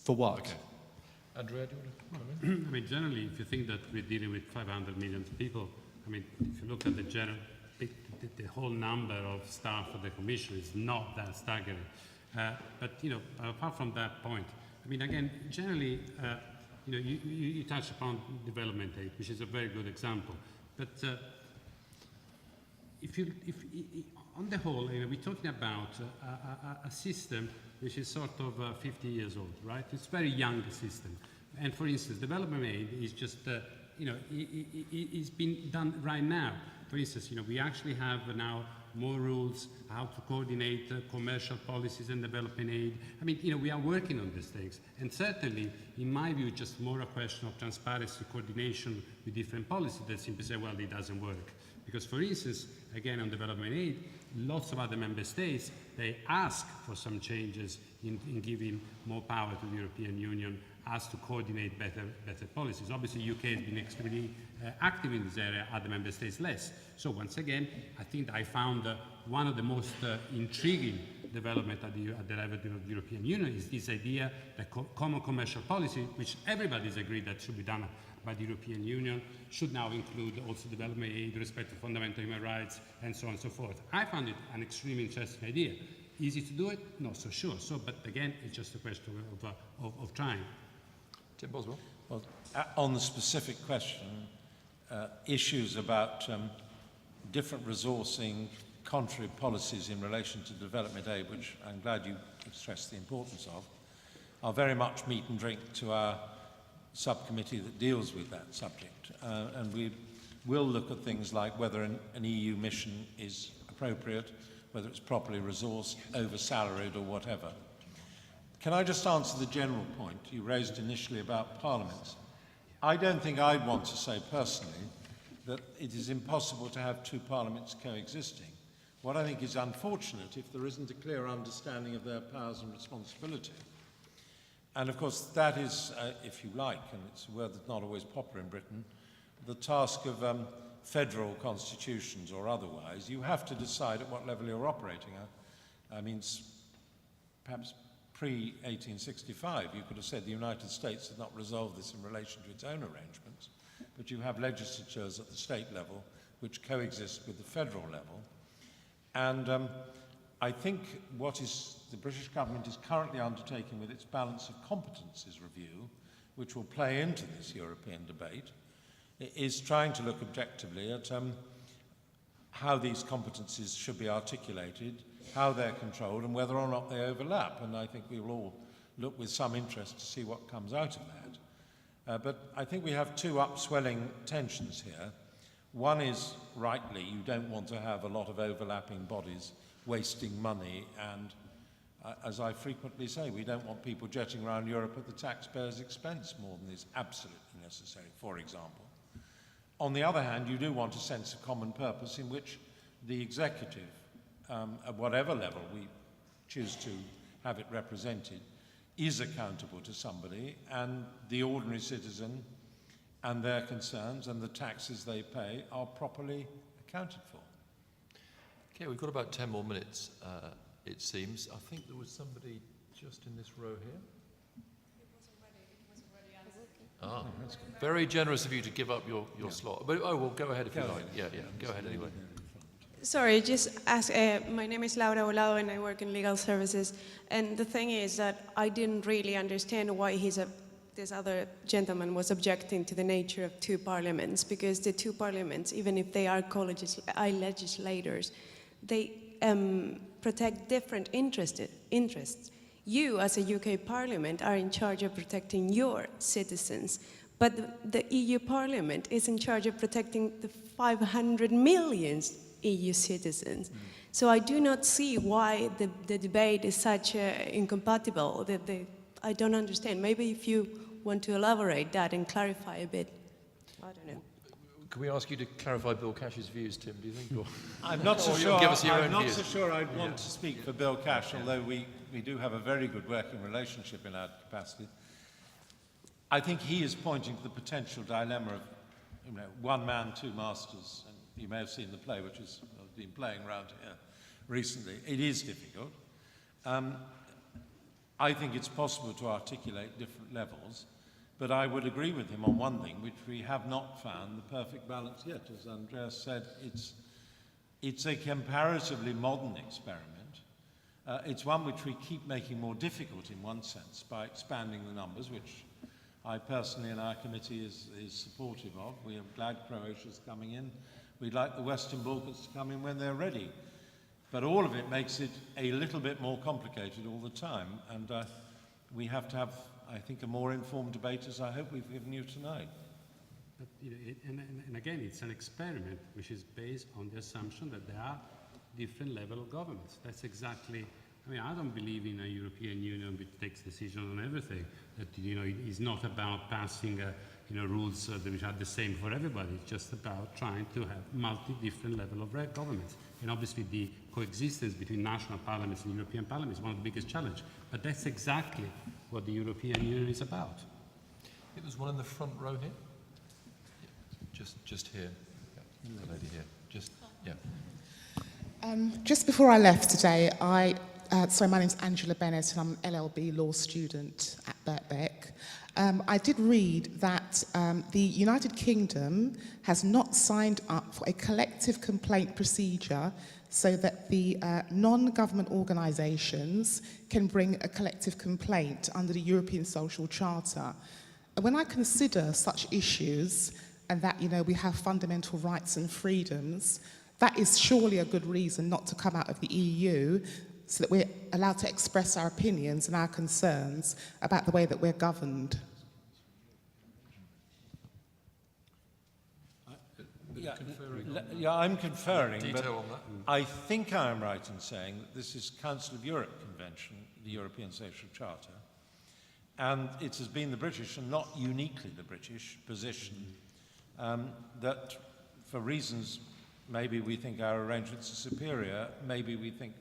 for what? Okay. Andrea, do you want to come in? I mean, generally, if you think that we're dealing with 500 million people, I mean, if you look at the whole number of staff of the Commission is not that staggering. But, you know, apart from that point, I mean, again, generally, you know, you touched upon development aid, which is a very good example. But on the whole, you know, we're talking about a system which is sort of 50 years old, right? It's a very young system. And for instance, development aid is just, you know, it's been done right now. For instance, you know, we actually have now more rules, how to coordinate commercial policies and development aid. I mean, you know, we are working on these things. And certainly, in my view, just more a question of transparency, coordination with different policies that simply say, well, it doesn't work. Because, for instance, again, on development aid, lots of other member states, they ask for some changes in giving more power to the European Union as to coordinate better policies. Obviously, UK has been extremely active in this area, other member states less. So once again, I think I found one of the most intriguing development at the level of the European Union is this idea that common commercial policy, which everybody's agreed that should be done by the European Union, should now include also development aid, respect for fundamental human rights, and so on and so forth. I found it an extremely interesting idea. Easy to do it? Not so sure. So, but again, it's just a question of trying. Tim Boswell. Well, on the specific question, issues about different resourcing, contrary policies in relation to development aid, which I'm glad you stressed the importance of, are very much meat and drink to our subcommittee that deals with that subject. And we will look at things like whether an EU mission is appropriate, whether it's properly resourced, over-salaried or whatever. Can I just answer the general point you raised initially about parliaments? I don't think I'd want to say personally that it is impossible to have two parliaments coexisting. What I think is unfortunate if there isn't a clear understanding of their powers and responsibility. And of course that is, if you like, and it's a word that's not always popular in Britain, the task of federal constitutions or otherwise. You have to decide at what level you're operating at. I mean, perhaps pre-1865, you could have said the United States had not resolved this in relation to its own arrangements, but you have legislatures at the state level which coexist with the federal level. And I think what the British government is currently undertaking with its balance of competences review, which will play into this European debate, is trying to look objectively at how these competencies should be articulated, how they're controlled, and whether or not they overlap. And I think we will all look with some interest to see what comes out of that. But I think we have two upswelling tensions here. One is, rightly, you don't want to have a lot of overlapping bodies wasting money, and as I frequently say, we don't want people jetting around Europe at the taxpayers' expense more than is absolutely necessary, for example. On the other hand, you do want a sense of common purpose in which the executive, at whatever level we choose to have it represented, is accountable to somebody, and the ordinary citizen and their concerns and the taxes they pay are properly accounted for. Okay, we've got about 10 more minutes, it seems. I think there was somebody just in this row here. Ah, that's very generous of you to give up your slot. But well, go ahead if you like. Yeah, go ahead anyway. Sorry, just ask. My name is Laura Olao and I work in legal services. And the thing is that I didn't really understand why this other gentleman was objecting to the nature of two parliaments, because the two parliaments, even if they are legislators, they protect different interests. You, as a UK Parliament, are in charge of protecting your citizens, but the EU Parliament is in charge of protecting the 500 million EU citizens. So I do not see why the debate is such incompatible. I don't understand. Maybe if you want to elaborate that and clarify a bit. I don't know. Can we ask you to clarify Bill Cash's views, Tim, do you think? Or? I'm not so Or sure. give us your I'm own not views. so sure I'd want to speak for Bill Cash, although we do have a very good working relationship in our capacity. I think he is pointing to the potential dilemma of, one man, two masters. And you may have seen the play, which has been playing around here recently. It is difficult. I think it's possible to articulate different levels, but I would agree with him on one thing, which we have not found the perfect balance yet. As Andrea said, it's a comparatively modern experiment. It's one which we keep making more difficult in one sense by expanding the numbers, which I personally in our committee is supportive of. We are glad Croatia's coming in. We'd like the Western Balkans to come in when they're ready. But all of it makes it a little bit more complicated all the time. And we have to have, I think, a more informed debate, as I hope we've given you tonight. But, and again, it's an experiment which is based on the assumption that there are different levels of governments. That's exactly, I don't believe in a European Union which takes decisions on everything. That, it's not about passing, rules which are the same for everybody. It's just about trying to have different levels of governments. And obviously the coexistence between national parliaments and European parliaments is one of the biggest challenges. But that's exactly what the European Union is about. I think there's one in the front row here. Yeah, just here. Yeah, the lady here. Just before I left today, my name's Angela Bennett and I'm an LLB law student at Birkbeck. I did read that the United Kingdom has not signed up for a collective complaint procedure so that the non-government organisations can bring a collective complaint under the European Social Charter. And when I consider such issues and that, we have fundamental rights and freedoms, that is surely a good reason not to come out of the EU so that we're allowed to express our opinions and our concerns about the way that we're governed. I'm conferring, but Detail on that. I think I'm right in saying that this is Council of Europe Convention, the European Social Charter, and it has been the British, and not uniquely the British, position that for reasons maybe we think our arrangements are superior, maybe we think,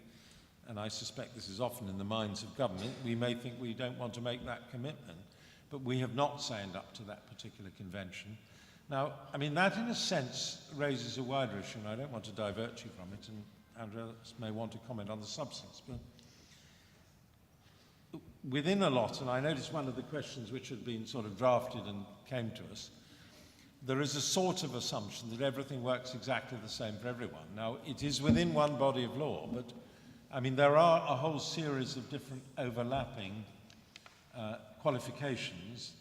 and I suspect this is often in the minds of government, we may think we don't want to make that commitment, but we have not signed up to that particular convention. Now, that in a sense raises a wider issue, and I don't want to divert you from it, and Andrea may want to comment on the substance, but within a lot, and I noticed one of the questions which had been sort of drafted and came to us, there is a sort of assumption that everything works exactly the same for everyone. Now, it is within one body of law, but there are a whole series of different overlapping qualifications,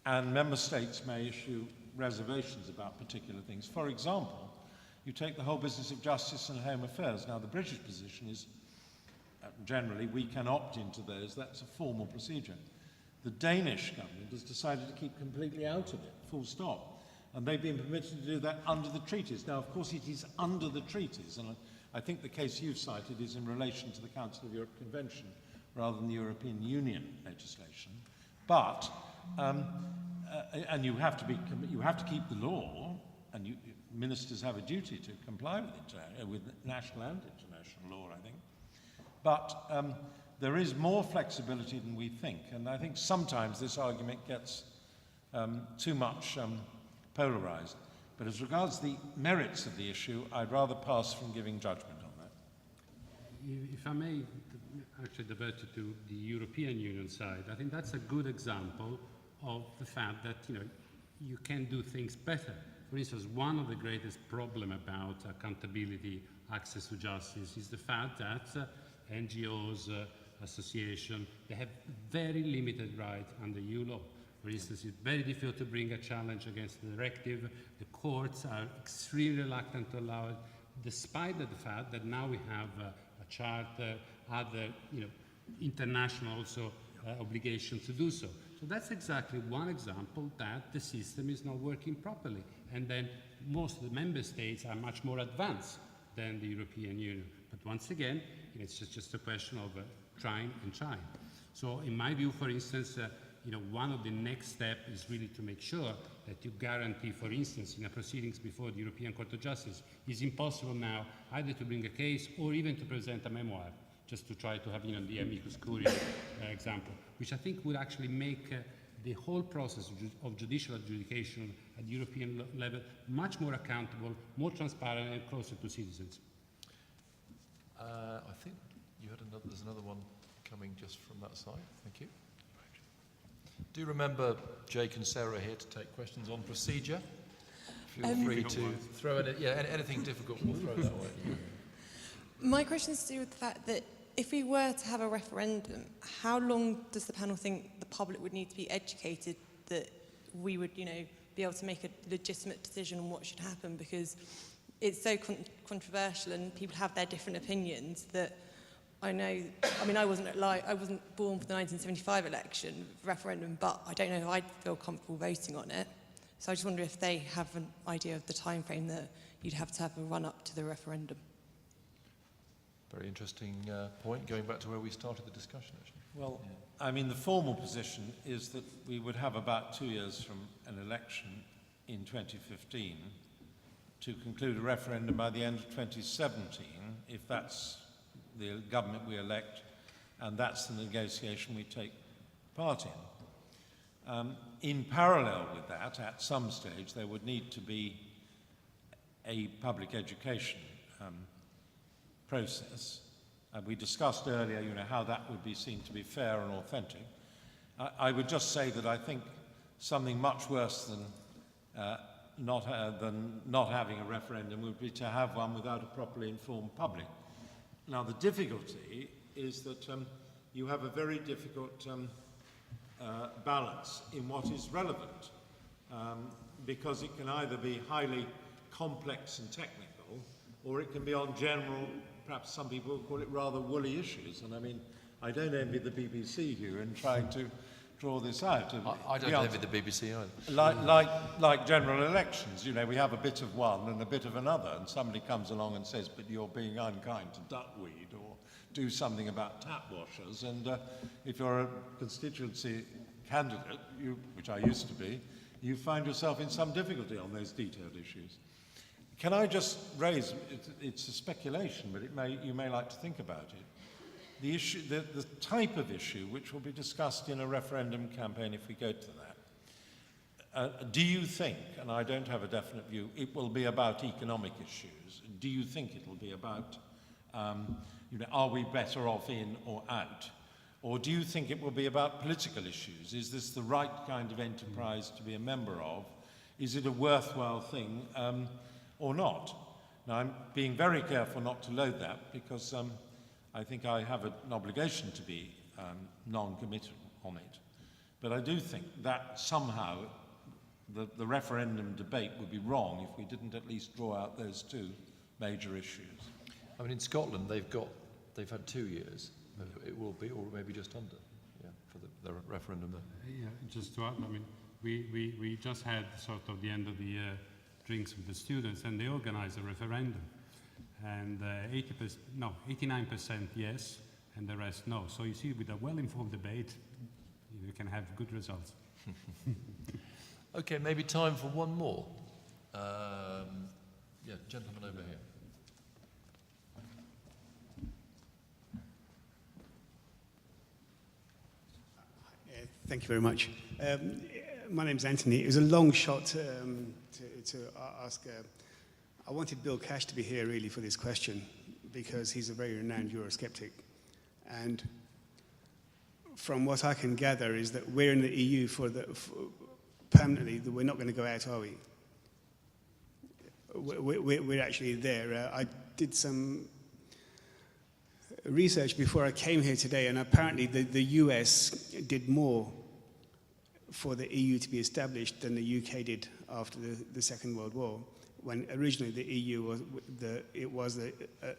and member states may issue reservations about particular things. For example, you take the whole business of justice and home affairs. Now, the British position is generally we can opt into those. That's a formal procedure. The Danish government has decided to keep completely out of it, full stop. And they've been permitted to do that under the treaties. Now, of course, it is under the treaties, and I think the case you've cited is in relation to the Council of Europe Convention rather than the European Union legislation. But and you have to keep the law, and ministers have a duty to comply with national and international law, I think. But there is more flexibility than we think, and I think sometimes this argument gets too much polarized. But as regards the merits of the issue, I'd rather pass from giving judgment on that. If I may actually divert you to the European Union side, I think that's a good example of the fact that you can do things better. For instance, one of the greatest problems about accountability, access to justice, is the fact that NGOs, associations, they have very limited rights under EU law. For instance, it's very difficult to bring a challenge against the directive. The courts are extremely reluctant to allow it, despite the fact that now we have a charter, other international also obligations to do so. So that's exactly one example that the system is not working properly. And then most of the member states are much more advanced than the European Union. But once again, it's just a question of trying and trying. So in my view, for instance, one of the next steps is really to make sure that you guarantee, for instance, in a proceedings before the European Court of Justice, it's impossible now either to bring a case or even to present a memoir, just to try to have the amicus curiae example, which I think would actually make the whole process of judicial adjudication at the European level much more accountable, more transparent, and closer to citizens. I think there's another one coming just from that side. Thank you. Do remember Jake and Sarah here to take questions on procedure. Feel free to throw in anything difficult, we'll throw that way. My question is to do with the fact that if we were to have a referendum, how long does the panel think the public would need to be educated that we would, be able to make a legitimate decision on what should happen? Because it's so controversial and people have their different opinions that I know, I wasn't born for the 1975 election referendum, but I don't know if I'd feel comfortable voting on it. So I just wonder if they have an idea of the time frame that you'd have to have a run up to the referendum. Very interesting point, going back to where we started the discussion, actually. Well, the formal position is that we would have about 2 years from an election in 2015 to conclude a referendum by the end of 2017, if that's the government we elect, and that's the negotiation we take part in. In parallel with that, at some stage, there would need to be a public education process. We discussed earlier, how that would be seen to be fair and authentic. I would just say that I think something much worse than not having a referendum would be to have one without a properly informed public. Now, the difficulty is that you have a very difficult balance in what is relevant, because it can either be highly complex and technical, or it can be on general, perhaps some people would call it rather woolly issues. And I don't envy the BBC here in trying to draw this out. I don't envy the BBC either. Like general elections, we have a bit of one and a bit of another, and somebody comes along and says, but you're being unkind to duckweed, or do something about tap washers, and if you're a constituency candidate, which I used to be, you find yourself in some difficulty on those detailed issues. Can I just raise, it's a speculation, but you may like to think about it. The issue, the type of issue which will be discussed in a referendum campaign, if we go to that, do you think, and I don't have a definite view, it will be about economic issues? Do you think it will be about, are we better off in or out? Or do you think it will be about political issues? Is this the right kind of enterprise to be a member of? Is it a worthwhile thing or not? Now, I'm being very careful not to load that, because I think I have an obligation to be non-committal on it. But I do think that somehow the referendum debate would be wrong if we didn't at least draw out those two major issues. In Scotland, they've had 2 years. It will be, or maybe just under, for the referendum there. Yeah, just to add, we just had sort of the end of the year drinks with the students, and they organized a referendum. And 89% yes, and the rest no. So you see, with a well-informed debate, you can have good results. Okay, maybe time for one more. Yeah, gentleman over here. Thank you very much. My name's Anthony. It was a long shot to ask. I wanted Bill Cash to be here really for this question because he's a very renowned Eurosceptic. And from what I can gather is that we're in the EU permanently, that we're not going to go out, are we? We're actually there. I did some research before I came here today, and apparently the US did more for the EU to be established than the UK did after the Second World War, when originally the EU was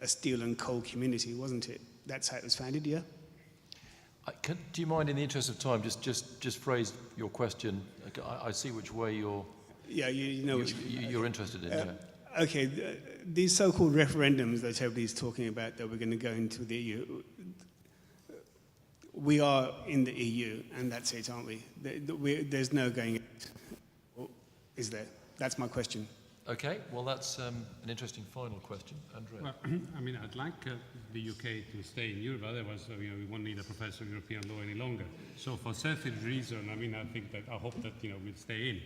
a steel and coal community, wasn't it? That's how it was founded, yeah? Do you mind, in the interest of time, just phrase your question? I see which way you're interested in. Okay, these so-called referendums that everybody's talking about, that we're going to go into the EU, we are in the EU, and that's it, aren't we? There's no going out, is there? That's my question. Okay, well, that's an interesting final question. Andrea. Well, I mean, I'd like the UK to stay in Europe, otherwise we won't need a professor of European law any longer. So for selfish reason, I mean, I hope that we'll stay in.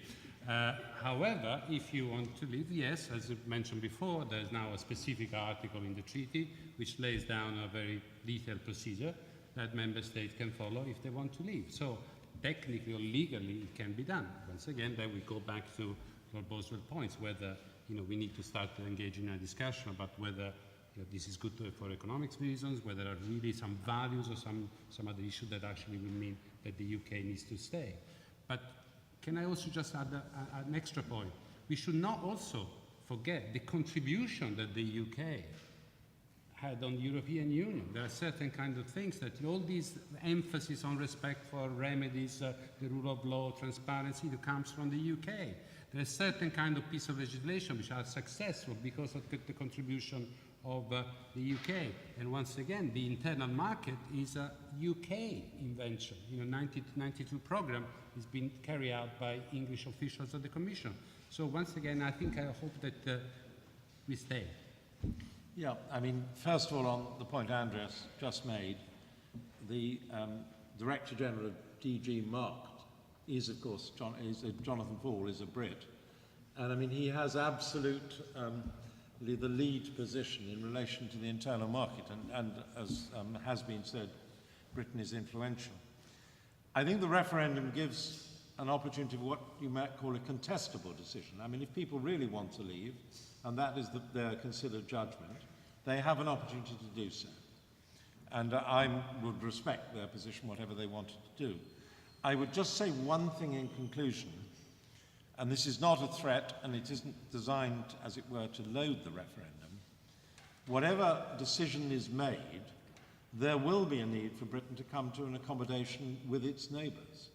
However, if you want to leave, yes, as I mentioned before, there's now a specific article in the treaty which lays down a very detailed procedure that member states can follow if they want to leave. So technically or legally it can be done. Once again, then we go back to Lord Boswell points, whether we need to start engaging in a discussion about whether this is good for economic reasons, whether there are really some values or some other issue that actually will mean that the UK needs to stay. But can I also just add an extra point? We should not also forget the contribution that the UK had on the European Union. There are certain kind of things that all these emphasis on respect for remedies, the rule of law, transparency, that comes from the UK. There are certain kind of piece of legislation which are successful because of the contribution of the UK. And once again, the internal market is a UK invention. 1992 program is being carried out by English officials at the Commission. So once again, I hope that we stay. Yeah, I mean, first of all, on the point Andrea just made, the Director General of DG Markt is, of course, Jonathan Fall is a Brit. And I mean, he has absolute the lead position in relation to the internal market, and as has been said, Britain is influential. I think the referendum gives an opportunity for what you might call a contestable decision. I mean, if people really want to leave, and that is their considered judgment, they have an opportunity to do so. And I would respect their position, whatever they wanted to do. I would just say one thing in conclusion, and this is not a threat, and it isn't designed, as it were, to load the referendum. Whatever decision is made, there will be a need for Britain to come to an accommodation with its neighbours.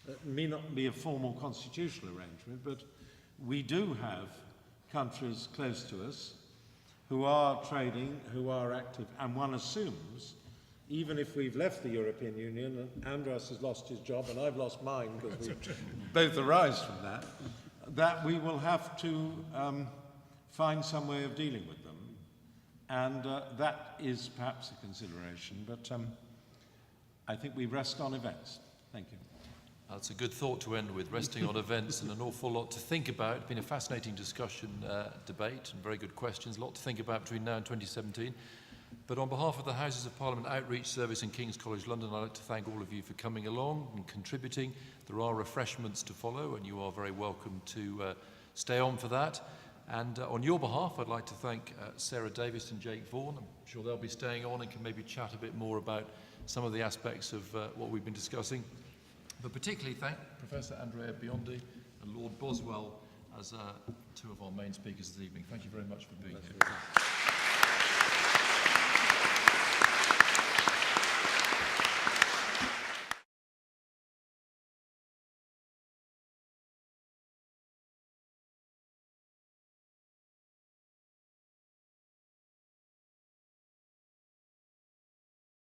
It may not be a formal constitutional arrangement, but we do have countries close to us who are trading, who are active, and one assumes, even if we've left the European Union, and Andreas has lost his job and I've lost mine because we both arise from that we will have to find some way of dealing with them. And that is perhaps a consideration, but I think we rest on events. Thank you. That's a good thought to end with, resting on events, and an awful lot to think about. It's been a fascinating discussion, debate, and very good questions. A lot to think about between now and 2017. But on behalf of the Houses of Parliament Outreach Service in King's College London, I'd like to thank all of you for coming along and contributing. There are refreshments to follow, and you are very welcome to stay on for that. And on your behalf, I'd like to thank Sarah Davis and Jake Vaughan. I'm sure they'll be staying on and can maybe chat a bit more about some of the aspects of what we've been discussing. But particularly thank Professor Andrea Biondi and Lord Boswell as two of our main speakers this evening. Thank you very much for being here.